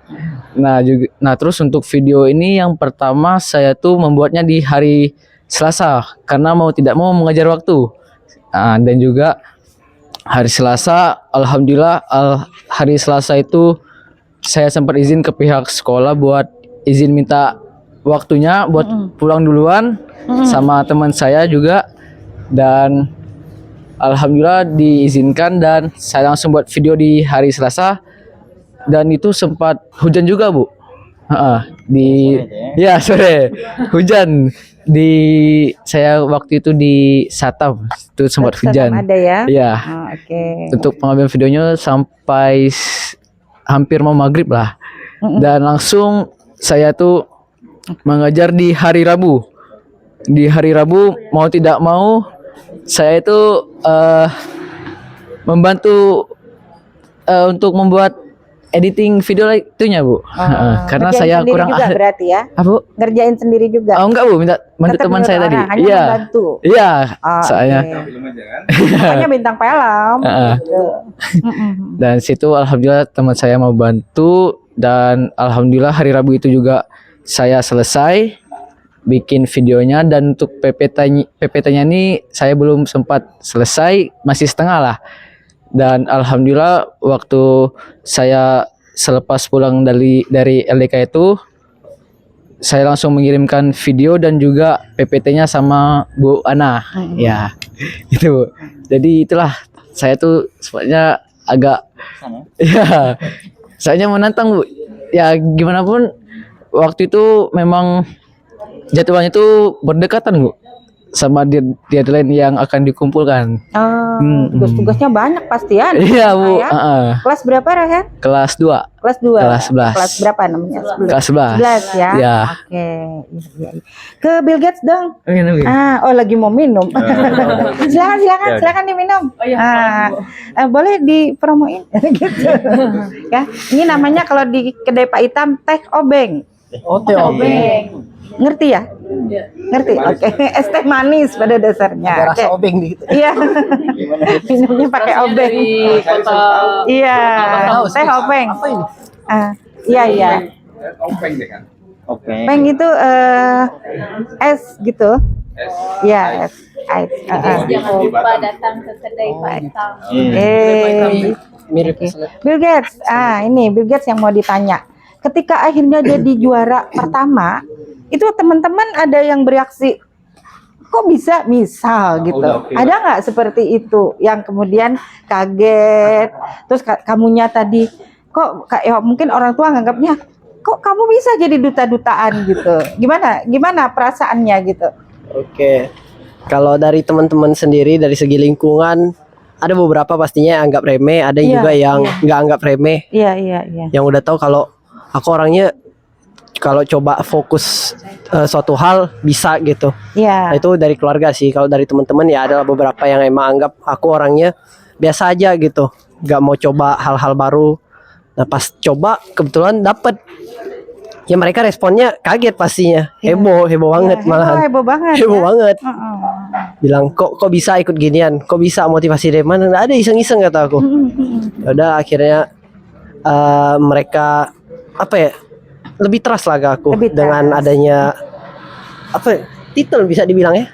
Nah, terus untuk video ini yang pertama saya tuh membuatnya di hari Selasa karena mau tidak mau mengejar waktu. Nah, dan juga hari Selasa, alhamdulillah hari Selasa itu saya sempat izin ke pihak sekolah buat izin minta waktunya buat pulang duluan sama teman saya juga, dan alhamdulillah diizinkan dan saya langsung buat video di hari Selasa, dan itu sempat hujan juga Bu. Ya sore hujan di saya waktu itu di Satam itu sempat hujan. Ada ya? Iya. Oke. Untuk pengambilan videonya sampai hampir mau maghrib lah, dan langsung saya tuh mengajar di hari Rabu. Di hari Rabu mau tidak mau saya itu membantu untuk membuat editing video itunya Bu. Karena saya kurang juga berarti ya. Bu? Ngerjain sendiri juga. Oh enggak Bu, minta bantu teman saya tadi. Hanya membantu. Iya, saya. Makanya bintang film. Gitu. Dan situ alhamdulillah teman saya mau bantu, dan alhamdulillah hari Rabu itu juga saya selesai bikin videonya, dan untuk PPT-nya ini saya belum sempat selesai, masih setengah lah. Dan alhamdulillah waktu saya selepas pulang dari LDK itu, saya langsung mengirimkan video dan juga PPT-nya sama Bu Ana. Ya, itu Bu. Jadi itulah saya tuh sebenarnya agak ya, saya menantang Bu. Ya gimana pun waktu itu memang jadwalnya itu berdekatan Bu sama deadline yang akan dikumpulkan. Tugas-tugasnya banyak pasti ya. Iya Bu. Kelas berapa Rehan? Kelas 2. Kelas 2. Kelas 11. Kelas berapa namanya? Kelas 11. 11 ya. Ya. Oke. Iya. Ke Bill Gates dong. Oh lagi mau minum. silakan diminum. Oh iya. Boleh dipromoin gitu. Ya. Ini namanya kalau di kedai Pak Itam teh obeng. Oh, teh obeng. Ngerti ya? Ngerti. Oke. Es teh manis pada dasarnya. Rasa obeng gitu. Iya. Minumnya pakai obeng. Dari kota. Iya. Teh obeng. Apa ini? Iya. Openg deh kan. Peng itu es gitu. Iya, es. Jangan lupa datang ke kedai Pak Itam. Mirip Bill Gates. Ini Bill Gates yang mau ditanya. Ketika akhirnya jadi juara pertama, itu teman-teman ada yang bereaksi, kok bisa misal gitu. Ada nggak seperti itu yang kemudian kaget, terus kamunya tadi kok ya mungkin orang tua nganggapnya kok kamu bisa jadi duta-dutaan gitu. Gimana perasaannya gitu? Oke. Kalau dari teman-teman sendiri dari segi lingkungan ada beberapa pastinya yang anggap remeh, ada juga yang nggak anggap remeh. Iya. Yang udah tahu kalau aku orangnya kalau coba fokus suatu hal bisa gitu. Iya. Nah, itu dari keluarga sih. Kalau dari teman-teman ya ada beberapa yang emang anggap aku orangnya biasa aja gitu, nggak mau coba hal-hal baru. Nah pas coba kebetulan dapet. Ya mereka responnya kaget pastinya, heboh banget malahan. Heboh banget. Heboh banget. Bilang kok bisa ikut ginian, kok bisa motivasi dari mana? Nggak ada iseng-iseng kata aku. Udah akhirnya mereka apa ya? Lebih trust lah ke aku dengan adanya apa ya, titel bisa dibilang ya.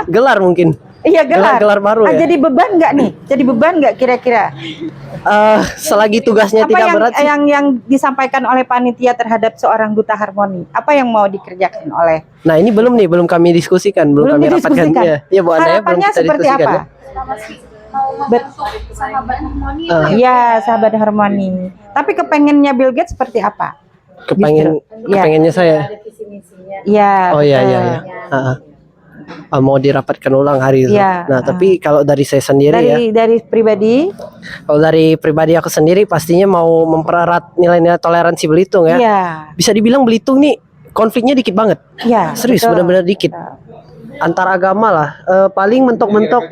Gelar mungkin. Iya gelar baru ya. Jadi beban nggak nih? Jadi beban nggak kira-kira? Selagi tugasnya apa tidak yang, berat sih. yang disampaikan oleh panitia terhadap seorang duta harmoni, apa yang mau dikerjakan oleh? Nah ini belum kami diskusikan, belum kami rapatkan. Iya Bu Anda ya, belum harapannya kita seperti diskusikan apa? ya. Sahabat harmoni. Iya sahabat harmoni. Tapi kepengennya Bill Gates seperti apa? Kepengennya saya. Iya. Oh iya. Mau dirapatkan ulang hari itu. Nah tapi kalau dari saya sendiri dari pribadi. Kalau dari pribadi aku sendiri pastinya mau mempererat nilai-nilai toleransi Belitung ya. Iya. Bisa dibilang Belitung nih konfliknya dikit banget. Iya. Serius benar-benar dikit. Antar agama lah, paling mentok-mentok.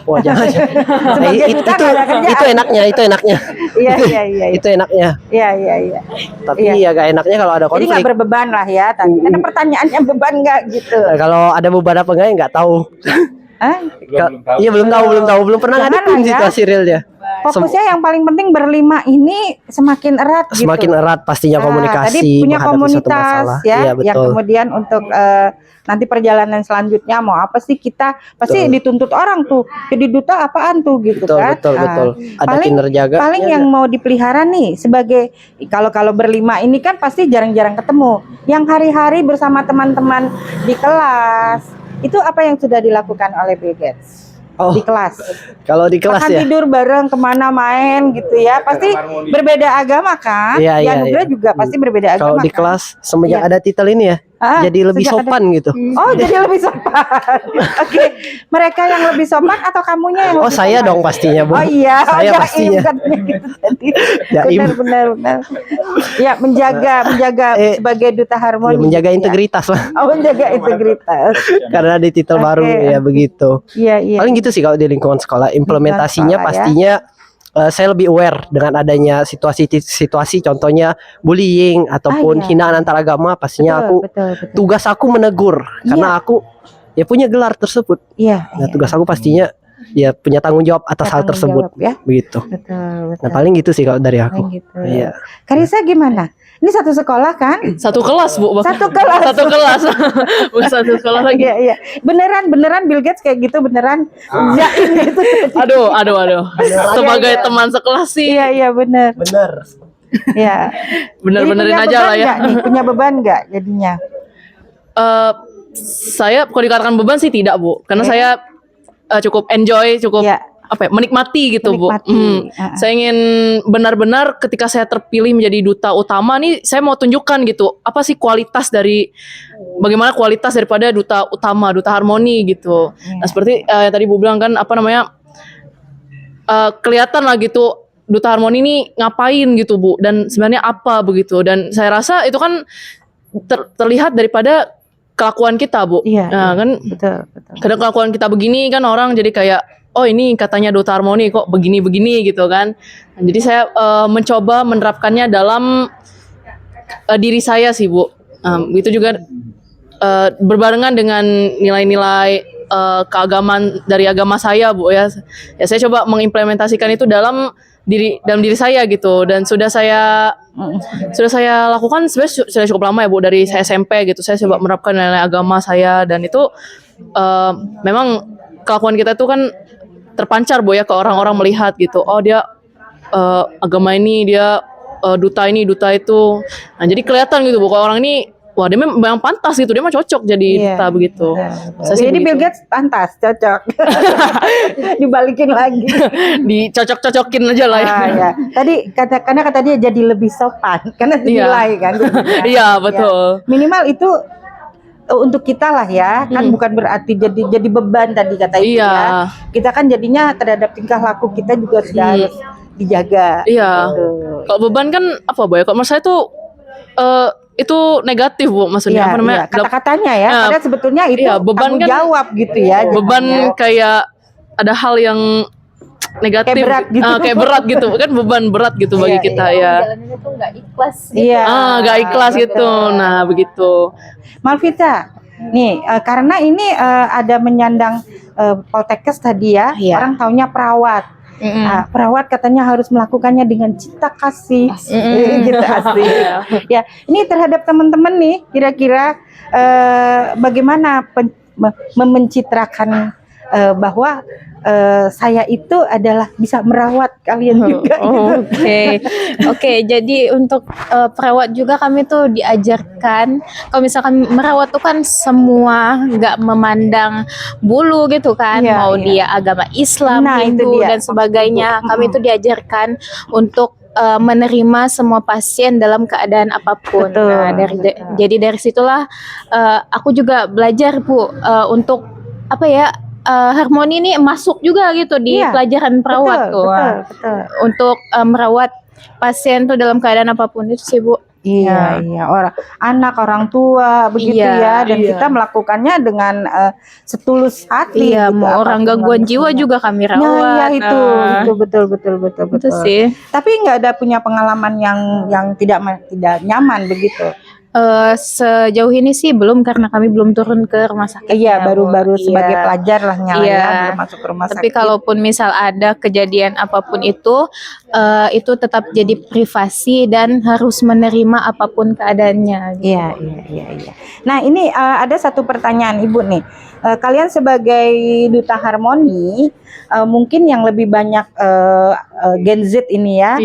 Wah jangan. Itu enaknya. Iya. Itu enaknya. Iya. Tapi ya gak enaknya kalau ada konflik. Jadi nggak berbeban lah ya. Karena pertanyaannya beban nggak gitu. Nah, kalau ada beban apa enggak ya nggak tahu. Iya belum tahu. Belum pernah ngadepin situasi realnya. Fokusnya yang paling penting berlima ini semakin erat gitu. Semakin erat pastinya komunikasi. Tadi punya menghadapi suatu komunitas masalah. ya, Iya, yang betul. kemudian untuk nanti perjalanan selanjutnya mau apa sih kita pasti dituntut orang tuh jadi duta apaan tuh gitu Betul, kan. betul. Ada Paling kinerjanya. paling yang mau dipelihara nih sebagai kalau berlima ini kan pasti jarang-jarang ketemu. Yang hari-hari bersama teman-teman di kelas itu apa yang sudah dilakukan oleh Bill Gates? Di kelas. Kalau di kelas Makan ya. tidur bareng kemana main gitu ya. Pasti berbeda agama kan. Iya, Di iya, anugerah iya. juga pasti berbeda Kalau agama di kan. kelas semenjak Iya. ada titel ini ya, jadi lebih sejak ada- sopan gitu. Oh, jadi lebih sopan. Oke. Mereka yang lebih sopan atau kamunya yang Oh, lebih saya sopan? dong pastinya, Bu. Oh iya, Saya jaim pastinya. katanya gitu tadi. Jaim. Benar. Ya, menjaga sebagai duta harmoni. Ya, menjaga gitu ya. integritas lah. Oh, menjaga integritas. Karena di titel Oke, baru ya oke. begitu. Iya. Paling gitu sih kalau di lingkungan sekolah. Implementasinya sekolah, ya. pastinya saya lebih aware dengan adanya situasi contohnya bullying ataupun iya. hinaan antar agama. Pastinya Betul. tugas aku menegur karena aku ya punya gelar tersebut. Iya. Nah, tugas aku pastinya ya punya tanggung jawab atas hal Tanggung tersebut. jawab, ya. Begitu. Betul. Nah, paling gitu sih kalau dari aku. Paling gitu. Iya. Karisa gimana? Ini satu sekolah kan? Satu kelas, Bu. Satu kelas. Satu kelas. Bukan satu sekolah lagi. Iya. Beneran Bill Gates kayak gitu beneran. Jaim gitu. Aduh. Sebagai Iya. teman sekelas sih. Iya bener. Bener. Iya. Bener-benerin Jadi punya aja beban lah ya. nggak nih? Punya beban nggak jadinya? Saya kalau dikatakan beban sih tidak, Bu. Karena saya cukup enjoy, cukup menikmati gitu, Bu. Saya ingin benar-benar ketika saya terpilih menjadi duta utama nih, saya mau tunjukkan gitu, apa sih bagaimana kualitas daripada duta utama, duta harmoni gitu. Nah, seperti yang tadi Bu bilang kan, kelihatan lah gitu, duta harmoni ini ngapain gitu, Bu, dan sebenarnya apa begitu. Dan saya rasa itu kan terlihat daripada kelakuan kita, Bu. Nah, kan betul. Kadang kelakuan kita begini kan orang jadi kayak, oh ini katanya duta harmoni kok begini-begini gitu kan. Nah, jadi saya mencoba menerapkannya dalam diri saya sih, Bu. Itu juga berbarengan dengan nilai-nilai keagamaan dari agama saya, Bu ya. Ya saya coba mengimplementasikan itu dalam diri saya gitu, dan sudah saya lakukan sebenarnya sudah cukup lama ya, Bu, dari saya SMP gitu. Saya coba menerapkan nilai agama saya, dan itu memang kelakuan kita itu kan terpancar, Bu ya, ke orang-orang melihat gitu. Oh, dia agama ini, dia duta ini, duta itu. Nah, jadi kelihatan gitu, Bu, kalau orang ini wah, dia memang pantas gitu, dia mah cocok jadi duta begitu. Jadi Bill Gates pantas, cocok. Dibalikin lagi. Dicocok-cocokin aja lah ya. Ya. Tadi karena kata dia jadi lebih sopan karena dinilai kan. Iya, betul. Minimal itu untuk kita lah ya, kan bukan berarti jadi beban tadi kata itu ya. Kita kan jadinya terhadap tingkah laku kita juga sudah harus dijaga. Iya. Kalau beban kan apa, Bu ya? Kalau menurut saya tuh itu negatif, Bu, maksudnya apa namanya? Kata-katanya ya, karena sebetulnya itu beban tanggung kan jawab gitu ya. Beban kayak ada hal yang negatif, Kayak berat gitu. kayak berat gitu, kan beban berat gitu bagi kita ya. Jalannya tuh nggak ikhlas. Iya. Nggak ikhlas gitu. Nah, begitu. Malvita, nih karena ini ada menyandang Poltekkes tadi ya, orang taunya perawat. Perawat katanya harus melakukannya dengan cinta kasih, gitu asli. Ya, ini terhadap teman-teman nih, kira-kira bagaimana mencitrakan bahwa saya itu adalah bisa merawat kalian juga. Oke. Jadi untuk perawat juga kami tuh diajarkan kalau misalkan merawat tuh kan semua nggak memandang bulu gitu kan, mau dia agama Islam, Hindu dan sebagainya. Kami tuh diajarkan untuk menerima semua pasien dalam keadaan apapun. Jadi dari situlah aku juga belajar, Bu, untuk apa ya? Harmoni ini masuk juga gitu di pelajaran perawat tuh. Betul. Untuk merawat pasien tuh dalam keadaan apapun itu sih, Bu. Iya, orang tua begitu ya, dan kita melakukannya dengan setulus hati. Iya, gitu, mau orang gangguan jiwa juga kami rawat. Nah, iya itu betul. Itu sih. Tapi nggak ada punya pengalaman yang tidak nyaman begitu. Sejauh ini sih belum, karena kami belum turun ke rumah sakit. Iya, ya, Bu. baru sebagai Iya. pelajar lah nyala Iya. ya, belum masuk ke rumah Tapi sakit. kalaupun misal ada kejadian apapun itu tetap jadi privasi dan harus menerima apapun keadaannya. Gitu. Iya. Nah, ini ada satu pertanyaan Ibu nih. Kalian sebagai duta harmoni, mungkin yang lebih banyak Gen Z ini ya,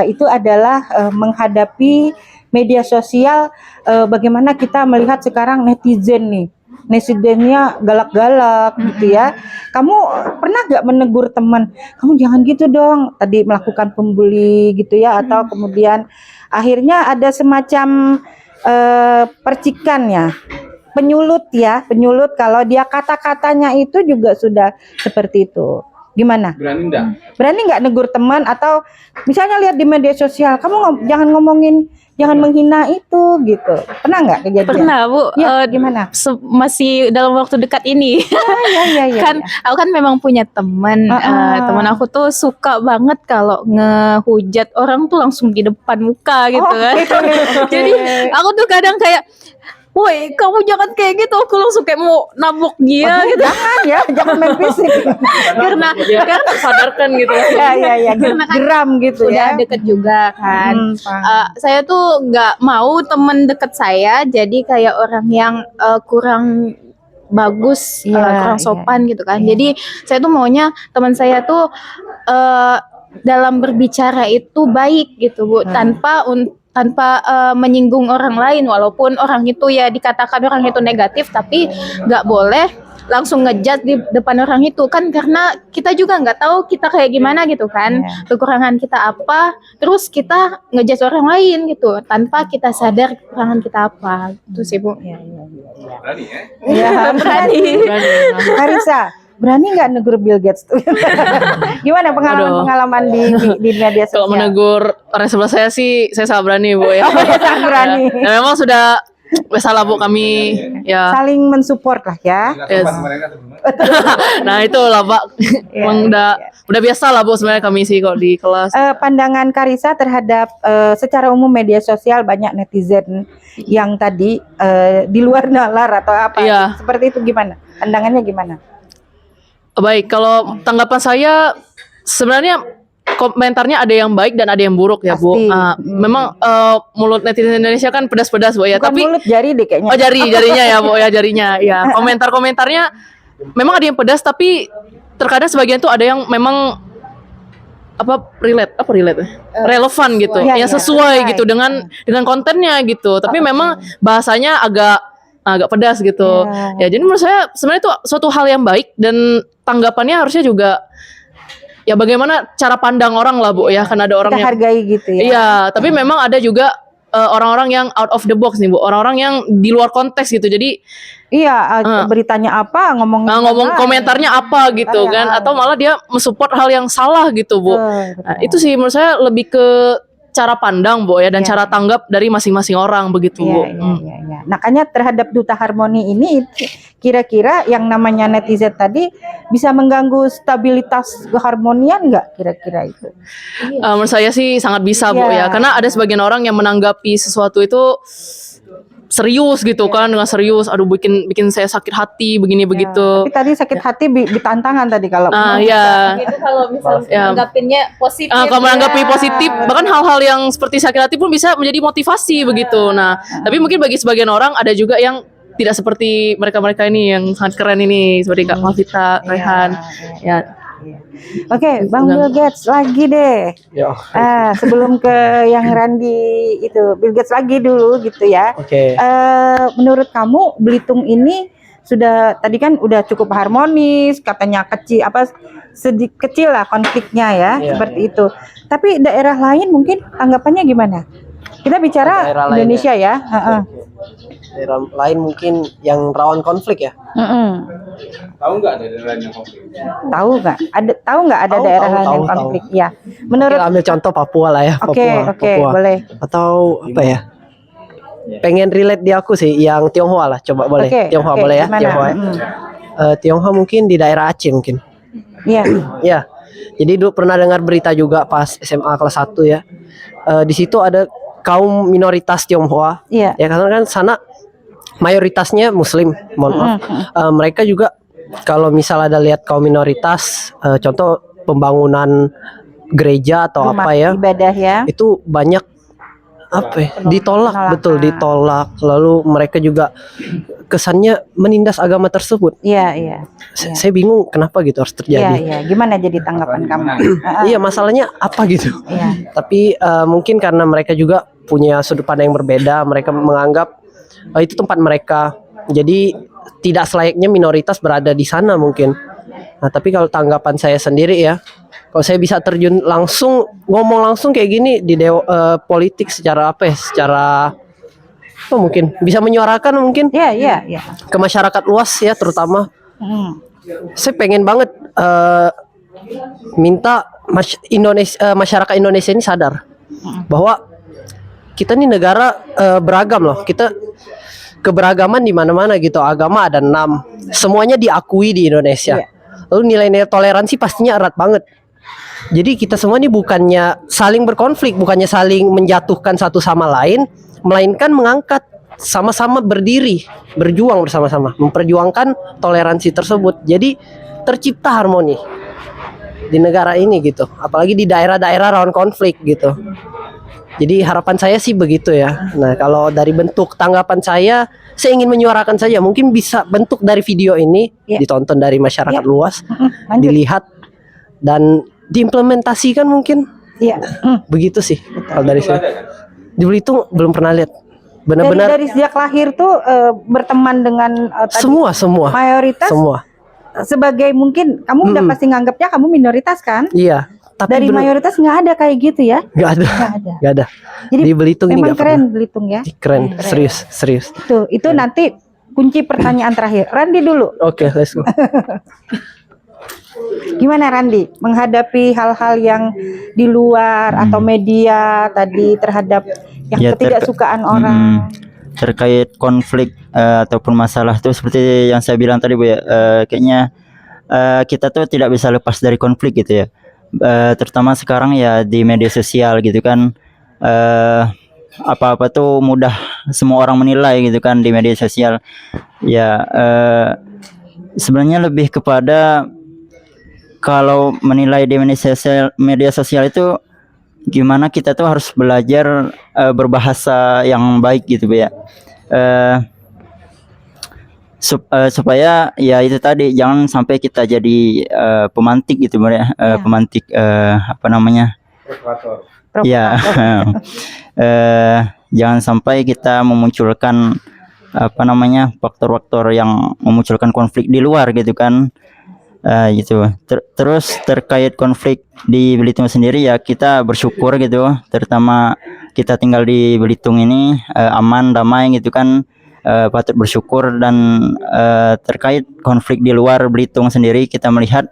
itu adalah menghadapi media sosial. Bagaimana kita melihat sekarang netizen nih, netizennya galak-galak gitu ya. Kamu pernah gak menegur teman, kamu jangan gitu dong, tadi melakukan pembuli gitu ya, atau kemudian akhirnya ada semacam percikan ya, penyulut kalau dia kata-katanya itu juga sudah seperti itu. Gimana? Berani enggak? Berani nggak negur teman, atau misalnya lihat di media sosial, kamu jangan ngomongin, jangan menghina itu gitu. Pernah nggak kejadian? Pernah, Bu. Ya, gimana? Masih dalam waktu dekat ini. Iya. Aku kan memang punya teman. Teman aku tuh suka banget kalau ngehujat orang tuh langsung di depan muka gitu kan. Jadi aku tuh kadang kayak, woi, kamu jangan kayak gitu. Aku langsung kayak mau nabok dia gitu. Jangan main fisik. karena tersadarkan gitu. Iya. Karena kan Geram gitu udah ya. deket juga kan. Saya tuh nggak mau temen deket saya jadi kayak orang yang kurang bagus, kurang sopan gitu kan. Jadi saya tuh maunya teman saya tuh dalam berbicara itu baik gitu, Bu, tanpa menyinggung orang lain, walaupun orang itu ya dikatakan orang itu negatif, tapi nggak boleh langsung ngejudge di depan orang itu kan, karena kita juga nggak tahu kita kayak gimana gitu kan, kekurangan kita apa, terus kita ngejudge orang lain gitu tanpa kita sadar kekurangan kita apa. Itu sih, Bu. Berani ya? Iya, berani. Karissa, berani nggak negur Bill Gates tuh? Gimana pengalaman di media sosial? Kalau menegur orang sebelah saya sih, saya sangat berani, Bu ya. Sangat berani. Ya, memang sudah salah, Bu, kami ya. Saling mensupport lah ya. Yes. Nah itulah, Pak. Emang udah biasa lah, Bu, sebenarnya kami sih kalau di kelas. Pandangan Karissa terhadap secara umum media sosial, banyak netizen yang tadi di luar nalar atau apa, seperti itu, gimana? Pandangannya gimana? Baik, kalau tanggapan saya sebenarnya komentarnya ada yang baik dan ada yang buruk ya, Bu. Memang mulut netizen Indonesia kan pedas-pedas, Bu ya. Bukan Tapi mulut, jari deh kayaknya. Oh, jarinya ya, Bu ya, jarinya. Ya, komentarnya memang ada yang pedas, tapi terkadang sebagian tuh ada yang memang relevan gitu, yang sesuai gitu dengan kontennya gitu. Tapi memang bahasanya agak pedas gitu. Ya, jadi menurut saya sebenarnya itu suatu hal yang baik, dan tanggapannya harusnya juga ya bagaimana cara pandang orang lah, Bu ya, kan ada orang kita yang hargai gitu ya. Iya, tapi memang ada juga orang-orang yang out of the box nih, Bu. Orang-orang yang di luar konteks gitu. Jadi beritanya apa, ngomong komentarnya apa gitu kan, atau malah dia mensupport hal yang salah gitu, Bu. Nah, itu sih menurut saya lebih ke cara pandang, Bu ya, dan cara tanggap dari masing-masing orang begitu, Bu. Makanya terhadap duta harmoni ini, kira-kira yang namanya netizen tadi bisa mengganggu stabilitas keharmonian nggak kira-kira itu? Menurut saya sih sangat bisa, Bu ya, karena ada sebagian orang yang menanggapi sesuatu itu serius gitu kan, dengan serius, aduh bikin saya sakit hati begini begitu. Tapi tadi sakit hati ditantangan tadi kalau Gitu kalau misalnya menanggapinnya positif. Kalau menanggapi positif, bahkan hal-hal yang seperti sakit hati pun bisa menjadi motivasi begitu. Nah, tapi mungkin bagi sebagian orang ada juga yang tidak seperti mereka ini yang sangat keren ini, seperti Kak Malvita, Rehan. Oke, Bang Bill Gates lagi deh. Sebelum ke yang Randi itu, Bill Gates lagi dulu gitu ya. Menurut kamu Belitung ini sudah, tadi kan udah cukup harmonis, katanya kecil lah konfliknya ya, seperti itu. Tapi daerah lain mungkin tanggapannya gimana? Kita bicara Indonesia ya. Daerah lain mungkin yang rawan konflik ya. Tahu nggak ada daerah yang konflik? Tahu nggak ada daerah lain yang konflik? Ya. Menurut ambil contoh Papua lah ya. Oke, Papua. Boleh. Atau apa ya? Pengen relate di aku sih yang Tionghoa lah, coba boleh. Tionghoa boleh ya? Tionghoa. Tionghoa mungkin di daerah Aceh mungkin. Iya. Ya. Jadi dulu pernah dengar berita juga pas SMA kelas 1 ya. Di situ ada kaum minoritas Tionghoa. Iya. Ya karena kan sana mayoritasnya Muslim, mohon maaf. Mereka juga kalau misalnya ada lihat kaum minoritas, contoh pembangunan gereja atau Rumah apa ya, ibadah ya. itu banyak apa ya, ditolak, Penolakan. betul ditolak. Lalu mereka juga kesannya menindas agama tersebut. Iya. Saya bingung kenapa gitu harus terjadi. Iya. Gimana jadi tanggapan kamu? Iya, masalahnya apa gitu. Iya. Tapi mungkin karena mereka juga punya sudut pandang yang berbeda, mereka menganggap itu tempat mereka. Jadi tidak selayaknya minoritas berada di sana mungkin. Nah, tapi kalau tanggapan saya sendiri ya, kalau saya bisa terjun langsung, ngomong langsung kayak gini di politik secara apa ya? Secara apa mungkin bisa menyuarakan mungkin. Iya. Ke masyarakat luas ya terutama. Saya pengen banget minta masyarakat Indonesia ini sadar bahwa kita ini negara beragam loh. Kita keberagaman di mana-mana gitu. Agama ada 6. Semuanya diakui di Indonesia. Lalu nilai-nilai toleransi pastinya erat banget. Jadi kita semua ini bukannya saling berkonflik, bukannya saling menjatuhkan satu sama lain, melainkan mengangkat, sama-sama berdiri, berjuang bersama-sama, memperjuangkan toleransi tersebut. Jadi tercipta harmoni di negara ini gitu, apalagi di daerah-daerah rawan konflik gitu. Jadi harapan saya sih begitu ya. Nah, kalau dari bentuk tanggapan saya ingin menyuarakan saja, mungkin bisa bentuk dari video ini ditonton dari masyarakat luas, dilihat dan diimplementasikan mungkin. Iya. Begitu sih kalau dari saya. Di Belitung belum pernah lihat. Benar-benar Dari sejak lahir tuh berteman dengan tadi, semua mayoritas. Semua. Sebagai mungkin kamu udah pasti nganggapnya kamu minoritas kan? Iya. Tapi dari mayoritas nggak ada kayak gitu ya? Nggak ada. Jadi di Belitung ini memang nggak keren pernah. Belitung ya. Keren. Serius. Tuh, itu nanti kunci pertanyaan terakhir. Randi dulu. Oke, let's go. Gimana Randi menghadapi hal-hal yang di luar atau media tadi terhadap yang Ya, ketidaksukaan orang? Terkait konflik ataupun masalah tuh seperti yang saya bilang tadi Bu ya, kayaknya kita tuh tidak bisa lepas dari konflik gitu ya. Terutama sekarang ya di media sosial gitu kan, apa-apa tuh mudah semua orang menilai gitu kan di media sosial ya. Sebenarnya lebih kepada kalau menilai di media sosial itu gimana kita tuh harus belajar berbahasa yang baik gitu Bu ya. Supaya ya itu tadi jangan sampai kita jadi pemantik gitu Bu ya. Pemantik apa namanya? Ya. Jangan sampai kita memunculkan apa namanya? Faktor-faktor yang memunculkan konflik di luar gitu kan. Gitu. Terus terkait konflik di Belitung sendiri ya kita bersyukur gitu, terutama kita tinggal di Belitung ini aman damai gitu kan, patut bersyukur. Dan terkait konflik di luar Belitung sendiri kita melihat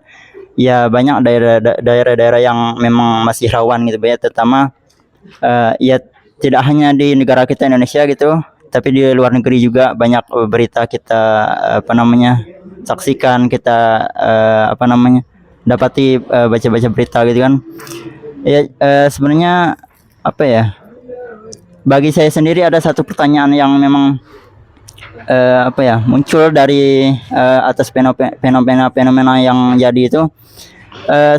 ya banyak daerah-daerah yang memang masih rawan gitu ya, terutama ya tidak hanya di negara kita Indonesia gitu, tapi di luar negeri juga banyak berita kita apa namanya saksikan, kita apa namanya dapati baca-baca berita gitu kan ya. Sebenarnya apa ya, bagi saya sendiri ada satu pertanyaan yang memang apa ya muncul dari atas fenomena yang jadi itu.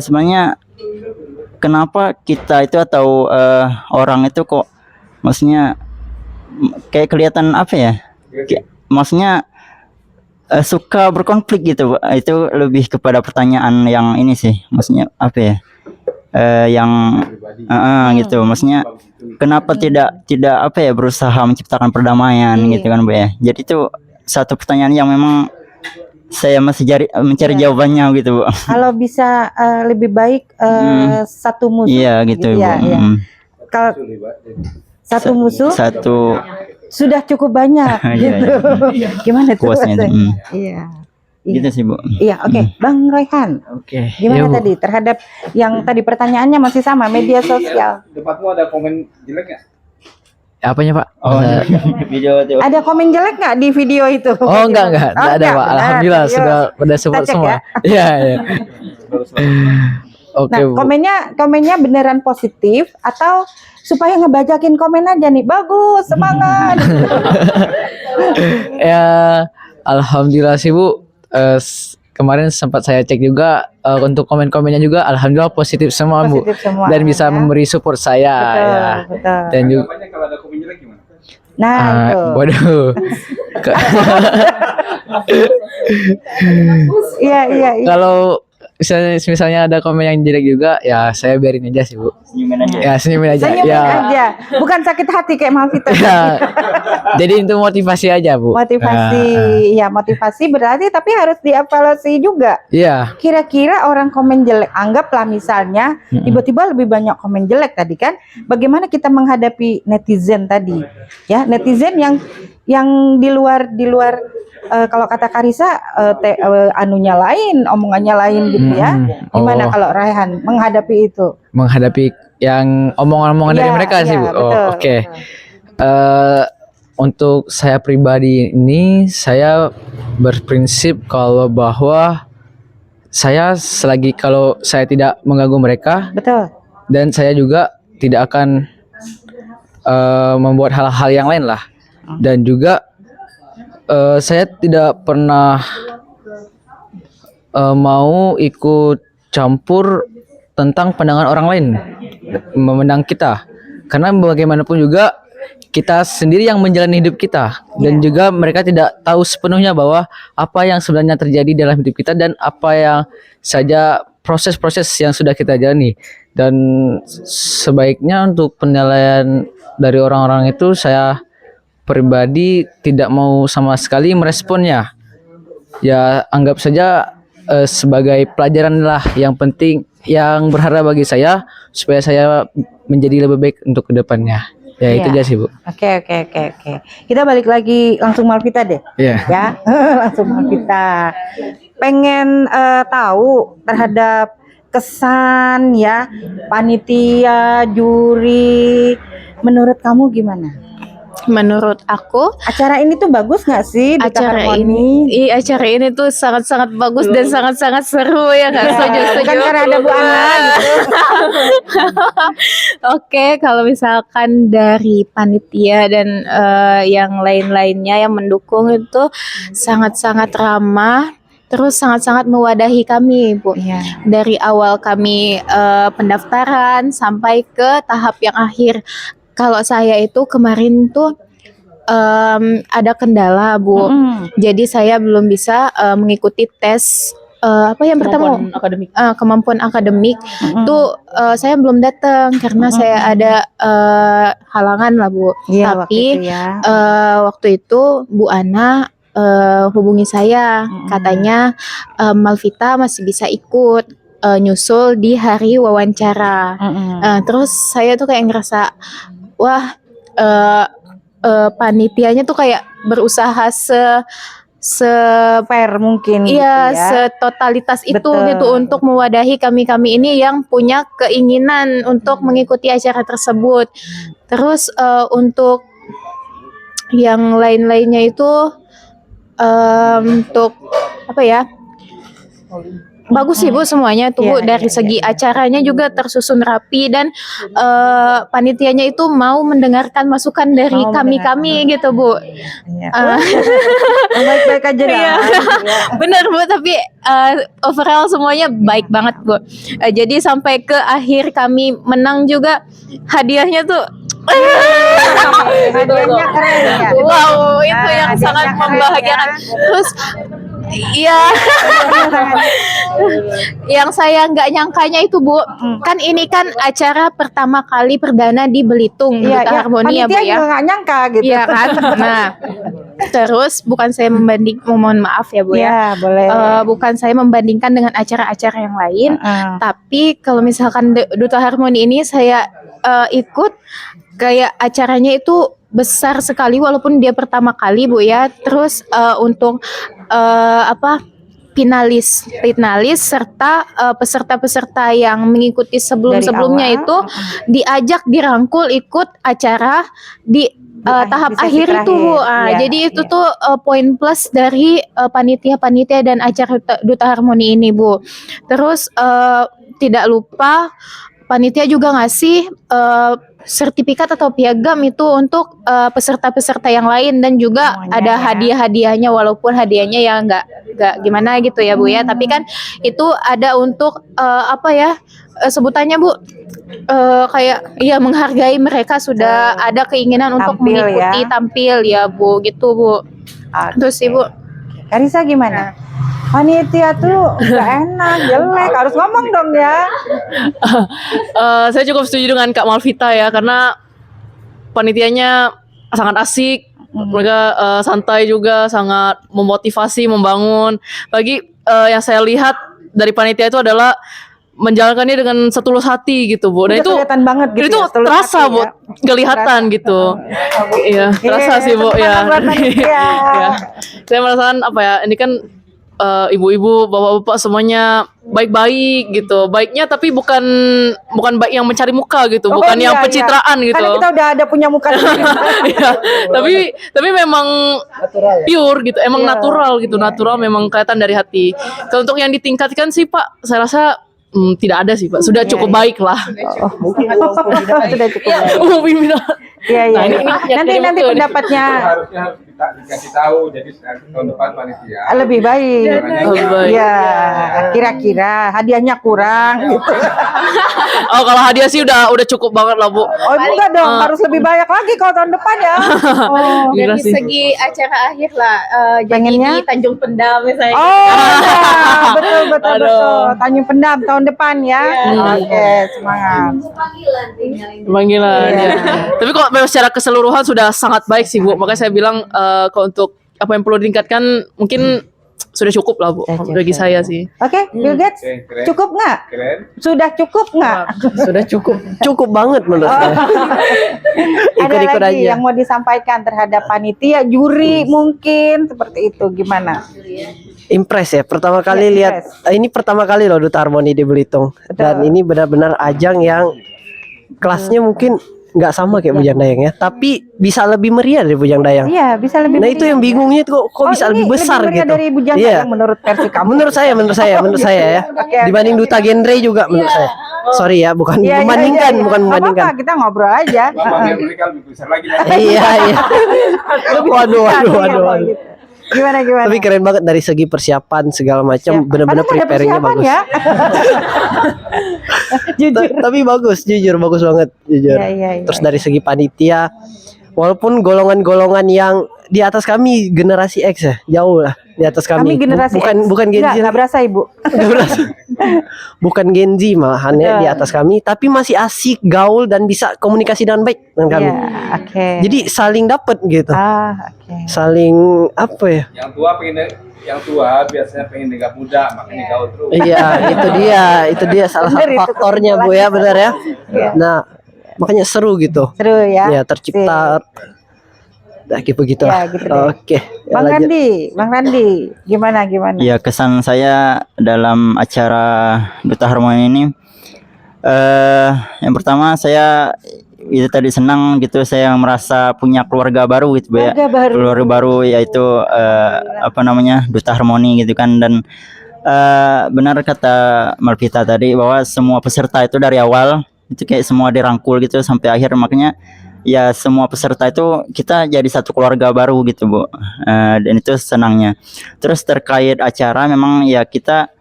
Sebenarnya kenapa kita itu atau orang itu kok maksudnya kayak kelihatan apa ya, maksudnya suka berkonflik gitu. Itu lebih kepada pertanyaan yang ini sih, maksudnya apa ya, yang gitu, maksudnya kenapa tidak apa ya berusaha menciptakan perdamaian gitu kan Bu ya. Jadi itu satu pertanyaan yang memang saya masih mencari jawabannya gitu Bu. Kalau bisa lebih baik satu musuh. Iya gitu Bu. Kalau satu musuh sudah cukup banyak gitu. Gimana tuh? Iya. Gitu sih Bu. Iya, oke. Bang Royhan. Oke. Gimana tadi terhadap yang tadi pertanyaannya masih sama media sosial? Tempatmu ada komen jelek nggak? Apanya Pak? Video itu. Ada komen jelek nggak di video itu? Oh enggak ada Pak. Alhamdulillah sudah support semua. Iya. Oke, Nah, Bu. komennya beneran positif atau supaya ngebajakin komen aja nih, bagus, semangat. Ya, alhamdulillah sih Bu. Kemarin sempat saya cek juga untuk komen-komennya juga, alhamdulillah positif semua Bu. Positif semua, Dan bisa ya. memberi support saya. Betul, Ya. betul. Dan juga, Kalau ada komen jelek gimana? Nah, itu. waduh. Iya. Kalau misalnya ada komen yang jelek juga, ya saya biarin aja sih Bu. Senyumin aja. Ya senyumin aja. Senyumin Ya. aja, bukan sakit hati kayak Malvita. Ya. Jadi itu motivasi aja Bu. Motivasi, ya motivasi berarti tapi harus dievaluasi juga. Iya. Kira-kira orang komen jelek, anggaplah misalnya tiba-tiba lebih banyak komen jelek tadi kan, bagaimana kita menghadapi netizen tadi? Ya, netizen yang di luar kalau kata Karisa anunya lain, omongannya lain gitu ya. Gimana Oh. kalau Raihan menghadapi itu? Menghadapi yang omongan-omongan dari Iya, mereka sih iya, Bu. Oh, betul, oke. Untuk saya pribadi ini, saya berprinsip kalau bahwa saya selagi kalau saya tidak mengganggu mereka, betul. Dan saya juga tidak akan membuat hal-hal yang lain lah. Dan juga saya tidak pernah mau ikut campur tentang pandangan orang lain memandang kita, karena bagaimanapun juga kita sendiri yang menjalani hidup kita, dan juga mereka tidak tahu sepenuhnya bahwa apa yang sebenarnya terjadi dalam hidup kita dan apa yang saja proses-proses yang sudah kita jalani. Dan sebaiknya untuk penilaian dari orang-orang itu, saya pribadi tidak mau sama sekali meresponnya. Ya anggap saja sebagai pelajaran lah yang penting, yang berharga bagi saya, supaya saya menjadi lebih baik untuk kedepannya. Ya itu aja sih Bu. Oke. Kita balik lagi langsung Malvita deh. Iya. Ya, langsung Malvita. Pengen tahu terhadap kesan ya panitia, juri. Menurut kamu gimana? Menurut aku acara ini tuh bagus nggak sih? Duta Harmoni? Acara ini tuh sangat-sangat bagus dan sangat-sangat seru ya nggak? Setuju. Bukan karena ada Bu Ana gitu. Oke, kalau misalkan dari panitia dan yang lain-lainnya yang mendukung itu sangat-sangat ramah. Terus sangat-sangat mewadahi kami, Bu. Dari awal kami pendaftaran sampai ke tahap yang akhir. Kalau saya itu kemarin tuh ada kendala, Bu. Jadi saya belum bisa mengikuti tes apa yang pertama kemampuan akademik tuh saya belum datang karena saya ada halangan lah, Bu. Iya, Tapi waktu itu Bu Ana hubungi saya, katanya Malvita masih bisa ikut nyusul di hari wawancara. Terus saya tuh kayak ngerasa, wah panitianya tuh kayak berusaha fair mungkin iya, gitu ya. setotalitas itu Betul. gitu untuk mewadahi kami ini yang punya keinginan untuk mengikuti acara tersebut. Terus untuk yang lain-lainnya itu untuk apa ya? Bagus sih Bu semuanya tuh Bu, dari segi acaranya juga tersusun rapi dan panitianya itu mau mendengarkan masukan dari kami gitu Bu. Baik-baik aja dah. Iya. Bener Bu, tapi overall semuanya baik banget Bu. Jadi sampai ke akhir kami menang juga, hadiahnya tuh Hadiahnya keren ya. wow, itu yang sangat membahagiakan. Terus iya, yang saya nggak nyangkanya itu Bu, kan ini kan acara pertama kali perdana di Belitung, Duta Harmoni ya Bu panitia ya. juga nggak nyangka gitu. Iya kan. Nah, terus bukan saya mohon maaf ya Bu ya. Boleh. Bukan saya membandingkan dengan acara-acara yang lain, tapi kalau misalkan Duta Harmoni ini saya ikut, kayak acaranya itu besar sekali walaupun dia pertama kali Bu ya. Terus untuk finalis serta peserta-peserta yang mengikuti sebelumnya Dari awal. itu diajak dirangkul ikut acara di tahap sesi akhir itu Bu. terakhir. Iya, Jadi itu tuh poin plus dari panitia-panitia dan acara Duta Harmoni ini Bu. Terus tidak lupa panitia juga ngasih sertifikat atau piagam itu untuk peserta-peserta yang lain, dan juga ada hadiah-hadiahnya, walaupun hadiahnya ya nggak gimana gitu ya Bu ya, tapi kan itu ada untuk sebutannya Bu, kayak ya menghargai mereka sudah ada keinginan untuk tampil mengikuti ya. tampil ya Bu, gitu Bu. Terus Ibu Karisa gimana? Panitia tuh gak enak, jelek, harus ngomong dong ya. Saya cukup setuju dengan Kak Malvita ya, karena panitianya sangat asik, mereka santai juga, sangat memotivasi, membangun. Bagi yang saya lihat dari panitia itu adalah menjalankannya dengan setulus hati gitu Bu. Dan Udah itu kelihatan banget gitu itu ya, setulus terasa hati Bu, ya. kelihatan gitu. Iya, terasa sih Bu ya. Ya. Saya merasakan ini kan ibu-ibu, bapak-bapak semuanya baik-baik gitu. Baiknya tapi bukan baik yang mencari muka gitu, bukan yang pencitraan gitu. Karena kita udah ada punya muka sendiri. Iya, tapi memang pure gitu, emang natural gitu, natural, memang kelihatan dari hati. Kalau untuk yang ditingkatkan sih Pak, saya rasa tidak ada sih Pak, sudah cukup baik lah. Mungkin sudah cukup baik. Iya. Nah, ini Nanti pendapatnya Harusnya dikasih tahu, jadi tahun depan panitia lebih baik. Iya, kira-kira hadiahnya kurang gitu. Oh, kalau hadiah sih udah cukup banget lah Bu. Oh enggak dong, harus lebih banyak lagi kalau tahun depan ya. dari segi acara akhir lah, Pengennya? jadi di Tanjung Pendam misalnya. Oh, ya, betul. Tanjung Pendam tahun depan ya. Oke, semangat. Panggilan. Ya. Tapi kalau memang secara keseluruhan sudah sangat baik sih Bu. Makanya saya bilang kalau untuk apa yang perlu ditingkatkan mungkin sudah cukup lah Bu bagi saya sih. Oke, Bill Gates, keren. cukup nggak? Keren. Sudah cukup nggak? Sudah cukup banget menurut saya. Ada Ikut-ikut lagi aja. yang mau disampaikan terhadap panitia, juri mungkin seperti itu, gimana? Impress ya, pertama kali lihat ini pertama kali loh Duta Harmoni di Belitung. Dan ini benar-benar ajang yang kelasnya mungkin nggak sama kayak Bujang Dayang ya, tapi bisa lebih meriah dari Bujang Dayang. Iya, bisa lebih. Nah itu yang bingungnya kok bisa lebih besar lebih meriah gitu. dari Bujang Iya. Dayang menurut versi kamu. Menurut saya ya. Oke. Dibanding Duta Genre juga menurut saya. Sorry ya, bukan Iya, membandingkan, iya. bukan Nggak membandingkan. apa-apa, kita ngobrol aja. Bapak biar mereka lebih besar lagi. Iya. Waduh. Gimana? Tapi keren banget dari segi persiapan segala macam, benar-benar Padahal ada preparingnya persiapan bagus. ya. Tapi jujur bagus banget, jujur. Iya. Terus dari segi panitia, walaupun golongan-golongan yang di atas kami generasi X ya, jauh lah di atas kami. Kami generasi bukan Gen Z. Nggak berasa Ibu. Nggak berasa. Bukan Gen Z malahan ya di atas kami, tapi masih asik, gaul dan bisa komunikasi dengan baik dengan kami. Iya, oke. Jadi saling dapat gitu. Oke. Saling apa ya? Yang tua biasanya pengen dengar muda, makanya gaul terus. Iya, itu dia salah satu faktornya Bu ya, benar ya. Nah, makanya seru gitu. Seru ya. Ya, tercipta begitu. Ya, gitu deh. Oke. Bang Randi, gimana? Ya, kesan saya dalam acara Duta Harmoni ini yang pertama saya itu tadi senang gitu, saya merasa punya keluarga baru gitu Bu ya. Keluarga baru yaitu Duta Harmoni gitu kan. Dan benar kata Malvita tadi bahwa semua peserta itu dari awal itu kayak semua dirangkul gitu sampai akhir, makanya ya semua peserta itu kita jadi satu keluarga baru gitu Bu. Dan itu senangnya. Terus terkait acara memang ya kita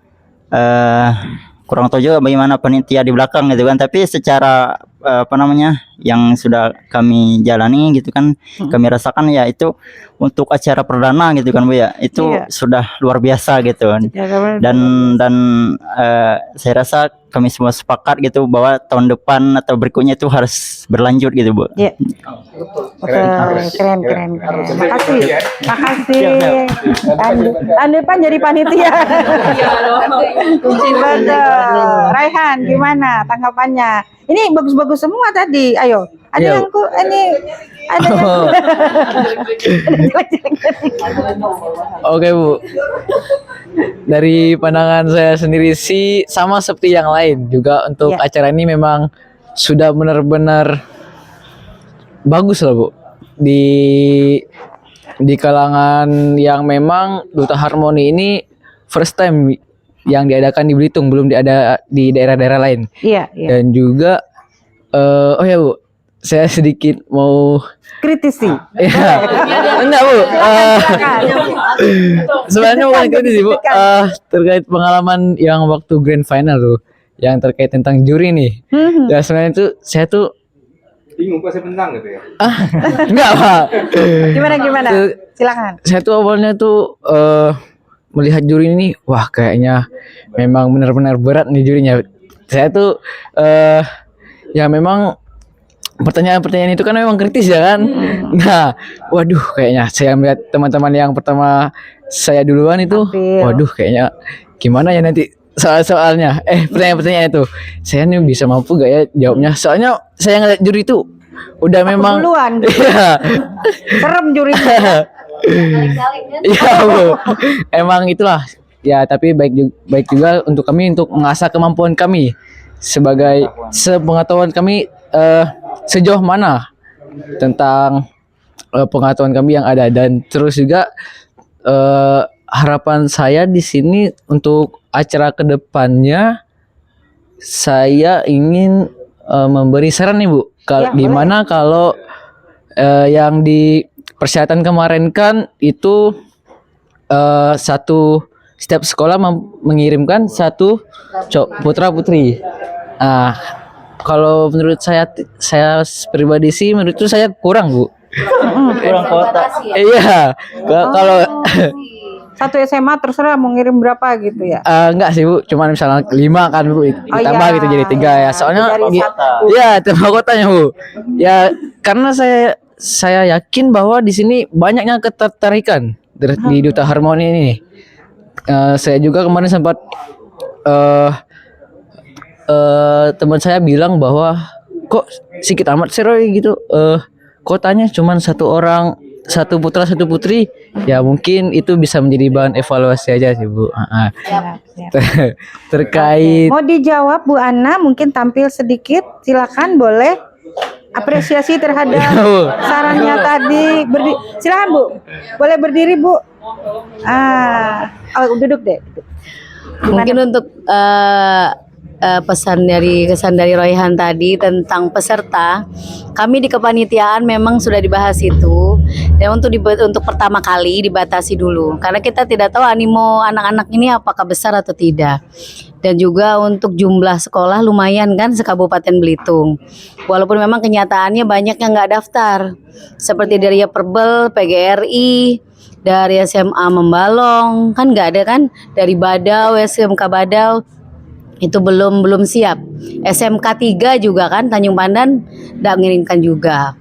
kurang tahu juga bagaimana panitia di belakang gitu kan, tapi secara yang sudah kami jalani gitu kan, kami rasakan ya itu untuk acara perdana gitu kan Bu ya, itu sudah luar biasa gitu. Dan saya rasa kami semua sepakat gitu bahwa tahun depan atau berikutnya itu harus berlanjut gitu Bu. Iya. Keren. Makasih. Tahun depan jadi panitia. Kunci betul. Raihan, gimana tanggapannya? Ini bagus-bagus semua tadi. Ayo, ada yang ada Oke Bu, dari pandangan saya sendiri sih sama seperti yang lain juga, untuk acara ini memang sudah benar-benar bagus lah Bu, di kalangan yang memang Duta Harmoni ini first time yang diadakan di Belitung, belum ada di daerah-daerah lain. Iya. Dan juga oh ya Bu, saya sedikit mau kritisi. Iya. Enggak Bu. Sebenarnya bukan kritisi Bu. Terkait pengalaman yang waktu grand final tuh, yang terkait tentang juri nih. Ya sebenarnya itu saya tuh bingung kok saya menang gitu ya. Enggak Pak. Gimana? Silakan. Saya tuh awalnya tuh melihat juri ini, wah kayaknya memang benar-benar berat nih jurinya. Saya tuh ya memang pertanyaan-pertanyaan itu kan memang kritis ya kan. Nah, waduh kayaknya saya melihat teman-teman yang pertama saya duluan itu, waduh kayaknya gimana ya nanti soal-soalnya. Pertanyaan-pertanyaan itu. Saya nih bisa mampu gak ya jawabnya? Soalnya saya ngeliat juri itu udah memang duluan. Iya. Serem jurinya. Iya Bu. Emang itulah. Ya, tapi baik juga untuk kami untuk mengasah kemampuan kami sebagai sepengetahuan kami sejauh mana tentang pengetahuan kami yang ada, dan terus juga harapan saya di sini untuk acara kedepannya, saya ingin memberi saran nih Bu. Gimana kalau yang di persyaratan kemarin kan itu setiap sekolah mengirimkan satu putra putri. Nah, kalau menurut saya pribadi sih, menurut itu saya kurang Bu. Kurang kuota. Iya. Kalau satu SMA terserah mau ngirim berapa gitu ya? Enggak sih Bu, cuma misalnya 5 kan Bu, ditambah gitu jadi 3 ya. Soalnya ya tambah kotanya Bu. Ya karena saya yakin bahwa di sini banyaknya ketertarikan di Duta Harmoni ini. Saya juga kemarin sempat teman saya bilang bahwa kok sedikit amat sih Roy gitu. Kotanya cuma satu orang, satu putra satu putri, ya mungkin itu bisa menjadi bahan evaluasi aja sih Bu. Terkait mau dijawab Bu Ana, mungkin tampil sedikit, silakan, boleh. Apresiasi terhadap sarannya tadi. Silakan Bu, boleh berdiri Bu. Duduk deh. Mungkin untuk kesan dari Royhan tadi tentang peserta, kami di kepanitiaan memang sudah dibahas itu, dan untuk pertama kali dibatasi dulu karena kita tidak tahu animo anak-anak ini apakah besar atau tidak, dan juga untuk jumlah sekolah lumayan kan se-Kabupaten Belitung, walaupun memang kenyataannya banyak yang nggak daftar, seperti dari Perbel, PGRI, dari SMA Membalong kan nggak ada kan, dari Badau, SMK Badau itu belum siap. SMK 3 juga kan, Tanjung Pandan nggak mengirimkan juga.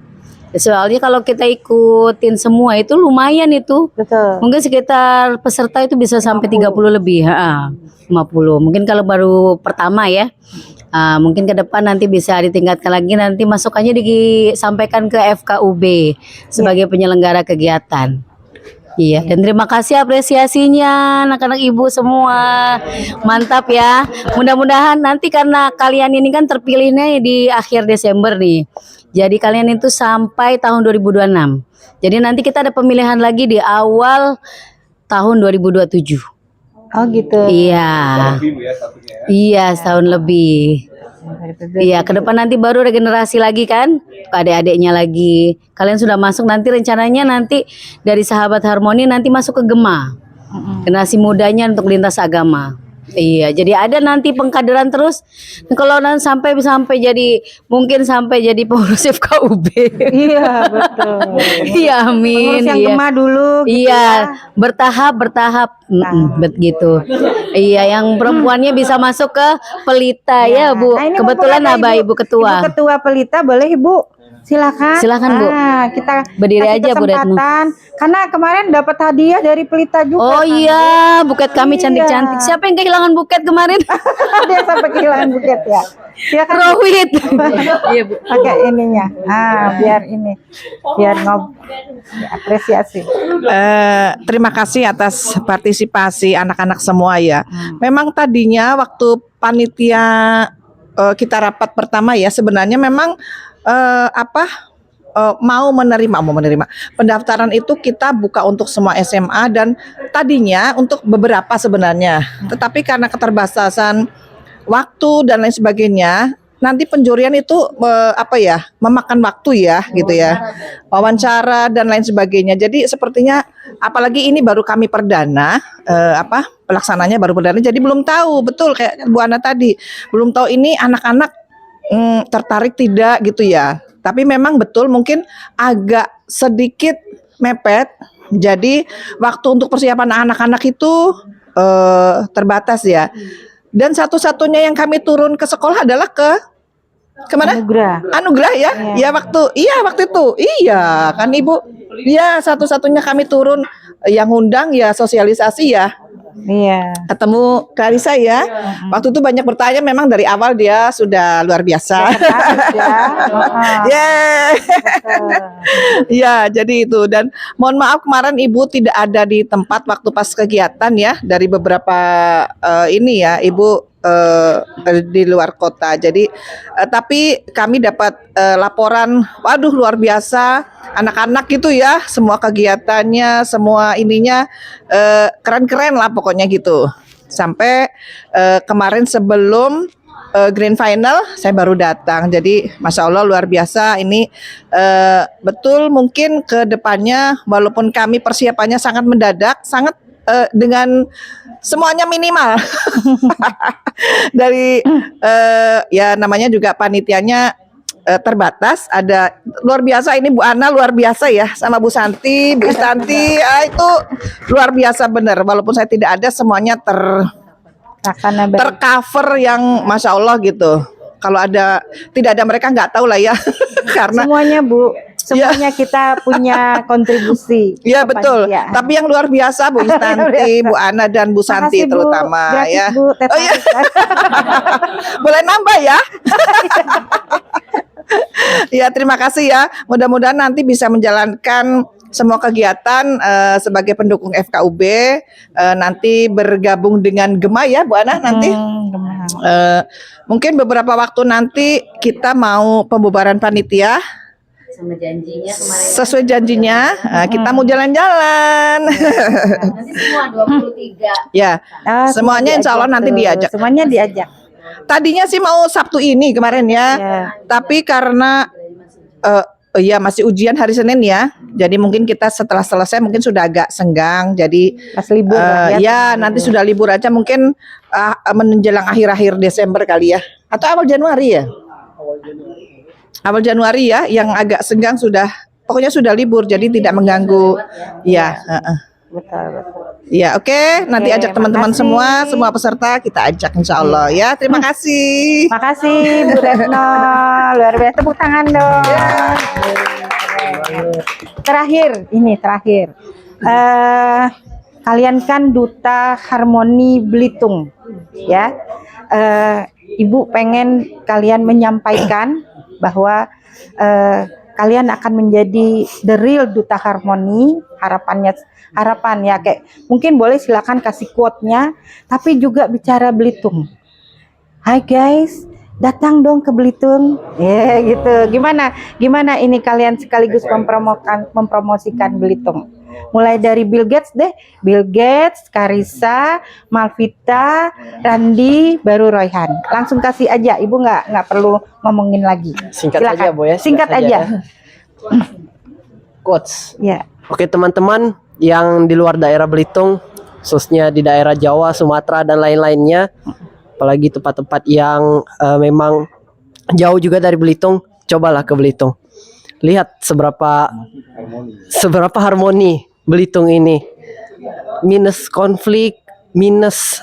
Soalnya kalau kita ikutin semua itu lumayan itu. Betul. Mungkin sekitar peserta itu bisa sampai 30 lebih. 50. Mungkin kalau baru pertama ya. Mungkin ke depan nanti bisa ditingkatkan lagi, nanti masukannya disampaikan ke FKUB sebagai penyelenggara kegiatan. Iya, dan terima kasih apresiasinya anak-anak ibu semua. Mantap ya. Mudah-mudahan nanti karena kalian ini kan terpilihnya di akhir Desember nih. Jadi kalian itu sampai tahun 2026. Jadi nanti kita ada pemilihan lagi di awal tahun 2027. Oh gitu. Iya. Iya, setahun lebih. Iya, ke depan nanti baru regenerasi lagi kan, adik-adiknya lagi. Kalian sudah masuk, nanti rencananya nanti dari Sahabat Harmoni nanti masuk ke Gema, generasi mudanya untuk lintas agama. Iya, jadi ada nanti pengkaderan terus. Kalau nanti sampai jadi mungkin sampai jadi pengurus FKUB. Iya, betul. Iya, amin. Pengurus yang Gema dulu. Gitu iya, ya. bertahap. Begitu. Iya, yang perempuannya bisa masuk ke Pelita ya, Bu. Nah, Kebetulan Abah Ibu Ketua. Ibu Ketua Pelita, boleh Ibu? Silakan Bu. Kita berdiri kasih aja Bu Retno. Karena kemarin dapat hadiah dari Pelita juga. Oh iya, buket kami cantik-cantik. Siapa yang kehilangan buket kemarin? Dia sampai kehilangan buket ya. Silakan. Rohit. Iya Bu. Pakai ininya. Biar apresiasi. Terima kasih atas partisipasi anak-anak semua ya. Memang tadinya waktu panitia kita rapat pertama ya, sebenarnya memang mau menerima pendaftaran itu kita buka untuk semua SMA dan tadinya untuk beberapa sebenarnya, tetapi karena keterbatasan waktu dan lain sebagainya, nanti penjurian itu memakan waktu ya, gitu ya, wawancara dan lain sebagainya. Jadi sepertinya apalagi ini baru kami perdana, pelaksananya baru perdana, jadi belum tahu betul kayak Bu Ana tadi, belum tahu ini anak-anak tertarik tidak gitu ya. Tapi memang betul mungkin agak sedikit mepet, jadi waktu untuk persiapan anak-anak itu terbatas ya. Dan satu-satunya yang kami turun ke sekolah adalah kemana? Anugerah ya. Ya waktu itu. Iya kan Ibu. Ya satu-satunya kami turun yang undang ya sosialisasi ya. Iya. Ketemu Clarissa ya. Waktu itu banyak bertanya, memang dari awal dia sudah luar biasa. Ya, jadi itu. Dan mohon maaf kemarin Ibu tidak ada di tempat waktu pas kegiatan ya, dari beberapa ini ya, Ibu di luar kota. Jadi tapi kami dapat laporan, waduh luar biasa, anak-anak gitu ya, semua kegiatannya, semua ininya keren-keren lah pokoknya gitu. Sampai kemarin sebelum grand final saya baru datang. Jadi Masya Allah luar biasa ini, betul mungkin ke depannya walaupun kami persiapannya sangat mendadak, sangat dengan semuanya minimal dari ya namanya juga panitianya terbatas. Ada luar biasa ini Bu Ana, luar biasa ya, sama Bu Santi, Bu Istanti, itu luar biasa bener. Walaupun saya tidak ada, semuanya tercover yang Masya Allah gitu. Kalau tidak ada mereka nggak tahu lah ya. Karena semuanya Bu, semuanya kita punya kontribusi. Iya betul. Tapi yang luar biasa Bu Istanti, Bu Ana dan Bu Santi Makasih, Bu. terutama Gratis, ya. Bu, Teh Oh iya. Boleh nambah ya. Ya terima kasih ya. Mudah-mudahan nanti bisa menjalankan semua kegiatan sebagai pendukung FKUB, nanti bergabung dengan Gema ya Bu Ana nanti. Mungkin beberapa waktu nanti kita mau pembubaran panitia. Sama janjinya kemarin. Sesuai janjinya, kita mau jalan-jalan. Nanti semua 23. Ya, semuanya insya Allah nanti diajak. Semuanya diajak. Tadinya sih mau Sabtu ini kemarin ya, tapi karena ya masih ujian hari Senin ya, jadi mungkin kita setelah selesai mungkin sudah agak senggang, jadi pas libur ya nanti sudah libur aja mungkin menjelang akhir-akhir Desember kali ya, atau awal Januari ya. Awal Januari ya, yang agak senggang sudah, pokoknya sudah libur, jadi tidak mengganggu. Ya, betul. Ya, oke. Nanti ajak teman-teman semua peserta kita ajak insya Allah ya. Terima kasih. Makasih Bu Retno, luar biasa, tepuk tangan dong. Terakhir. Kalian kan Duta Harmoni Belitung, ya. Ibu pengen kalian menyampaikan bahwa kalian akan menjadi the real Duta Harmoni. Harapan ya, kayak mungkin boleh silakan kasih quote-nya, tapi juga bicara Belitung. Hai guys, datang dong ke Belitung. Ya gitu. Gimana ini kalian sekaligus mempromosikan Belitung. Mulai dari Bill Gates deh, Clarissa, Malvita, Randi, baru Royhan. Langsung kasih aja, Ibu nggak perlu ngomongin lagi. Singkat silakan. aja Bu ya. Singkat aja. Quotes. Ya. Oke teman-teman yang di luar daerah Belitung, khususnya di daerah Jawa, Sumatera dan lain-lainnya, apalagi tempat-tempat yang memang jauh juga dari Belitung, cobalah ke Belitung. Lihat seberapa harmoni Belitung ini. Minus konflik, minus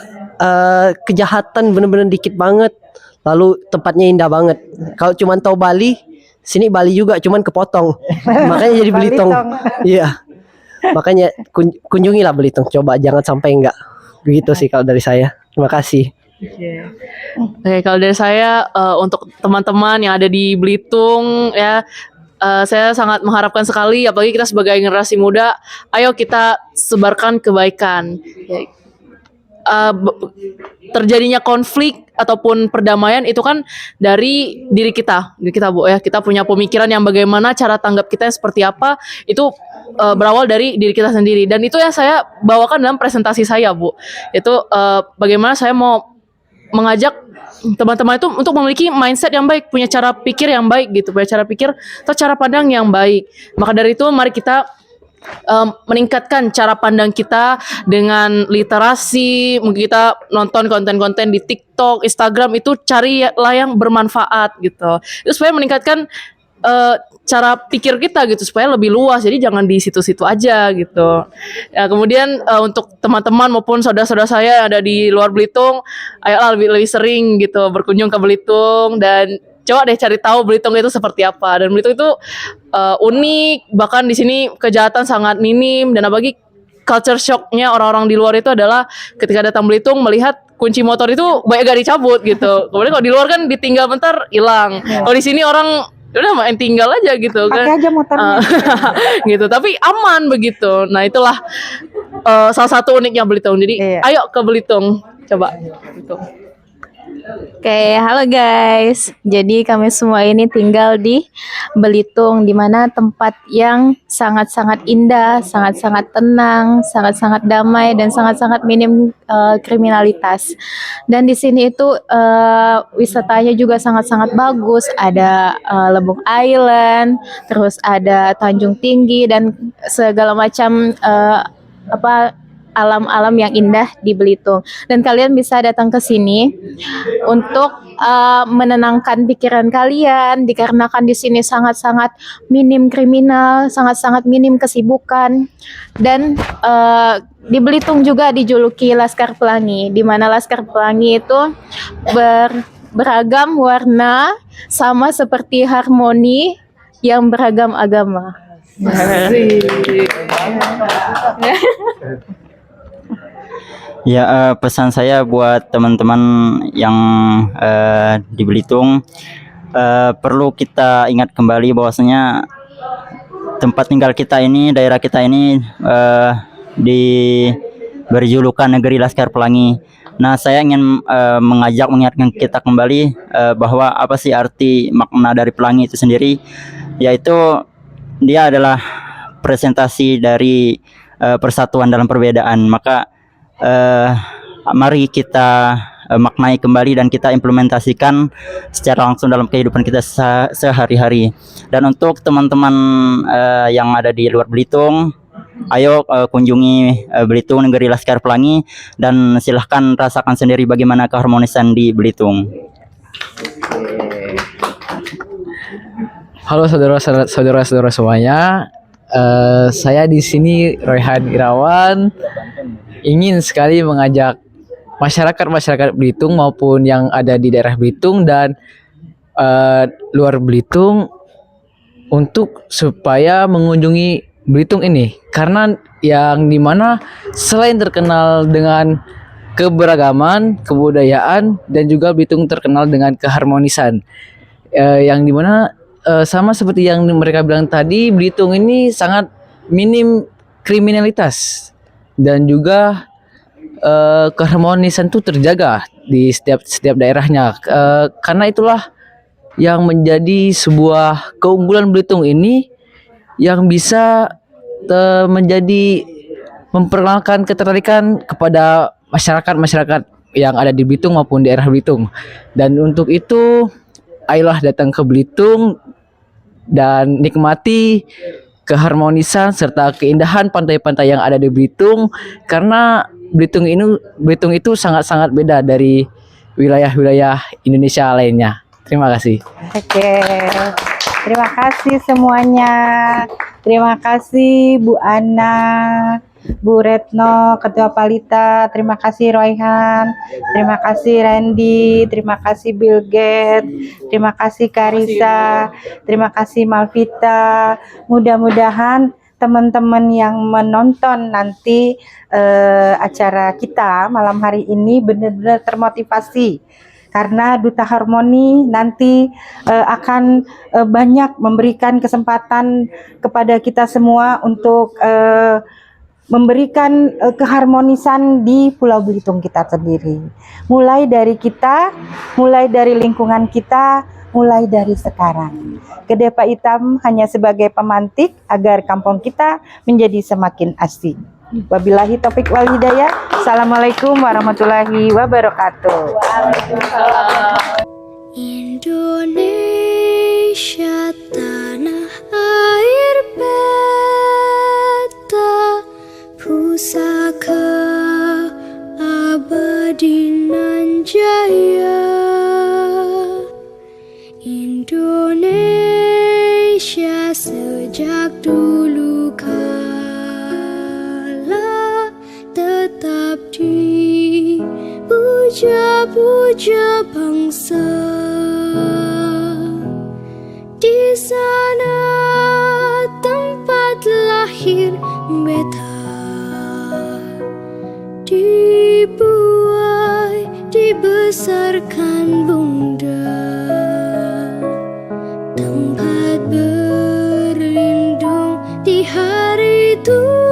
kejahatan bener-bener dikit banget. Lalu tempatnya indah banget. Kalau cuma tahu Bali, sini Bali juga cuman kepotong. Makanya jadi Belitung. Iya. Makanya kunjungilah Belitung, coba jangan sampai enggak. Begitu sih kalau dari saya. Terima kasih. Oke, kalau dari saya untuk teman-teman yang ada di Belitung ya, saya sangat mengharapkan sekali, apalagi kita sebagai generasi muda, ayo kita sebarkan kebaikan. Terjadinya konflik ataupun perdamaian itu kan dari diri kita Bu ya. Kita punya pemikiran yang bagaimana, cara tanggap kita yang seperti apa, itu berawal dari diri kita sendiri. Dan itu yang saya bawakan dalam presentasi saya Bu. Itu bagaimana saya mau mengajak teman-teman itu untuk memiliki mindset yang baik, punya cara pikir yang baik gitu, punya cara pikir atau cara pandang yang baik. Maka dari itu mari kita meningkatkan cara pandang kita dengan literasi. Mungkin kita nonton konten-konten di TikTok, Instagram, itu carilah yang bermanfaat gitu. Itu supaya meningkatkan cara pikir kita gitu, supaya lebih luas. Jadi jangan di situ-situ aja gitu. Ya, kemudian untuk teman-teman maupun saudara-saudara saya yang ada di luar Belitung, ayolah lebih sering gitu berkunjung ke Belitung dan coba deh cari tahu Belitung itu seperti apa. Dan Belitung itu unik, bahkan di sini kejahatan sangat minim. Dan apalagi culture shocknya orang-orang di luar itu adalah ketika datang Belitung melihat kunci motor itu banyak gak dicabut gitu. Kemudian kalau di luar kan ditinggal bentar hilang. Kalau di sini orang udah main tinggal aja gitu kan. Pakai aja motornya. Gitu, tapi aman begitu. Nah itulah salah satu uniknya Belitung. Jadi ayo ke Belitung, coba. Belitung. Oke, halo guys. Jadi kami semua ini tinggal di Belitung, di mana tempat yang sangat-sangat indah, sangat-sangat tenang, sangat-sangat damai, dan sangat-sangat minim kriminalitas. Dan di sini itu wisatanya juga sangat-sangat bagus. Ada Lebong Island, terus ada Tanjung Tinggi, dan segala macam alam-alam yang indah di Belitung. Dan kalian bisa datang ke sini untuk menenangkan pikiran kalian, dikarenakan di sini sangat-sangat minim kriminal, sangat-sangat minim kesibukan. Dan di Belitung juga dijuluki Laskar Pelangi, di mana Laskar Pelangi itu beragam warna, sama seperti harmoni yang beragam agama. Ya, pesan saya buat teman-teman yang di Belitung, perlu kita ingat kembali bahwasanya tempat tinggal kita ini, daerah kita ini diberi julukan negeri Laskar Pelangi. Nah, saya ingin mengingatkan kita kembali bahwa apa sih arti makna dari pelangi itu sendiri, yaitu dia adalah presentasi dari persatuan dalam perbedaan. Maka mari kita maknai kembali dan kita implementasikan secara langsung dalam kehidupan kita sehari-hari. Dan untuk teman-teman yang ada di luar Belitung, ayo kunjungi Belitung, negeri Laskar Pelangi, dan silahkan rasakan sendiri bagaimana keharmonisan di Belitung. Halo saudara-saudara semuanya. Saya di sini Royhan Irawan, ingin sekali mengajak masyarakat Belitung maupun yang ada di daerah Belitung dan luar Belitung untuk supaya mengunjungi Belitung ini, karena yang dimana selain terkenal dengan keberagaman, kebudayaan, dan juga Belitung terkenal dengan keharmonisan, yang dimana sama seperti yang mereka bilang tadi, Belitung ini sangat minim kriminalitas. Dan juga keharmonisan itu terjaga di setiap daerahnya. Karena itulah yang menjadi sebuah keunggulan Belitung ini, yang bisa menjadi memperkenalkan ketertarikan kepada masyarakat yang ada di Belitung maupun daerah Belitung. Dan untuk itu, ayolah datang ke Belitung dan nikmati keharmonisan serta keindahan pantai-pantai yang ada di Belitung, karena Belitung itu sangat-sangat beda dari wilayah-wilayah Indonesia lainnya. Terima kasih. Oke. Terima kasih semuanya. Terima kasih Bu Ana, Bu Retno, Ketua Palita. Terima kasih Royhan. Terima kasih Randy. Terima kasih Bill Gates. Terima kasih Karisa. Terima kasih Malvita. Mudah-mudahan teman-teman yang menonton nanti acara kita malam hari ini benar-benar termotivasi. Karena Duta Harmoni nanti akan banyak memberikan kesempatan kepada kita semua untuk memberikan keharmonisan di Pulau Belitung kita sendiri. Mulai dari kita, mulai dari lingkungan kita, mulai dari sekarang. Kedepa Hitam hanya sebagai pemantik agar kampung kita menjadi semakin asik. Wabillahi taufik wal hidayah. Assalamualaikum warahmatullahi wabarakatuh. Waalaikumsalam. Indonesia tanah air beta, pusaka abadi nan jaya. Indonesia sejak dulu kala tetap dipuja-puja bangsa. Di sana tempat lahir beta, dibuai, dibesarkan bunda, tempat berlindung di hari tua.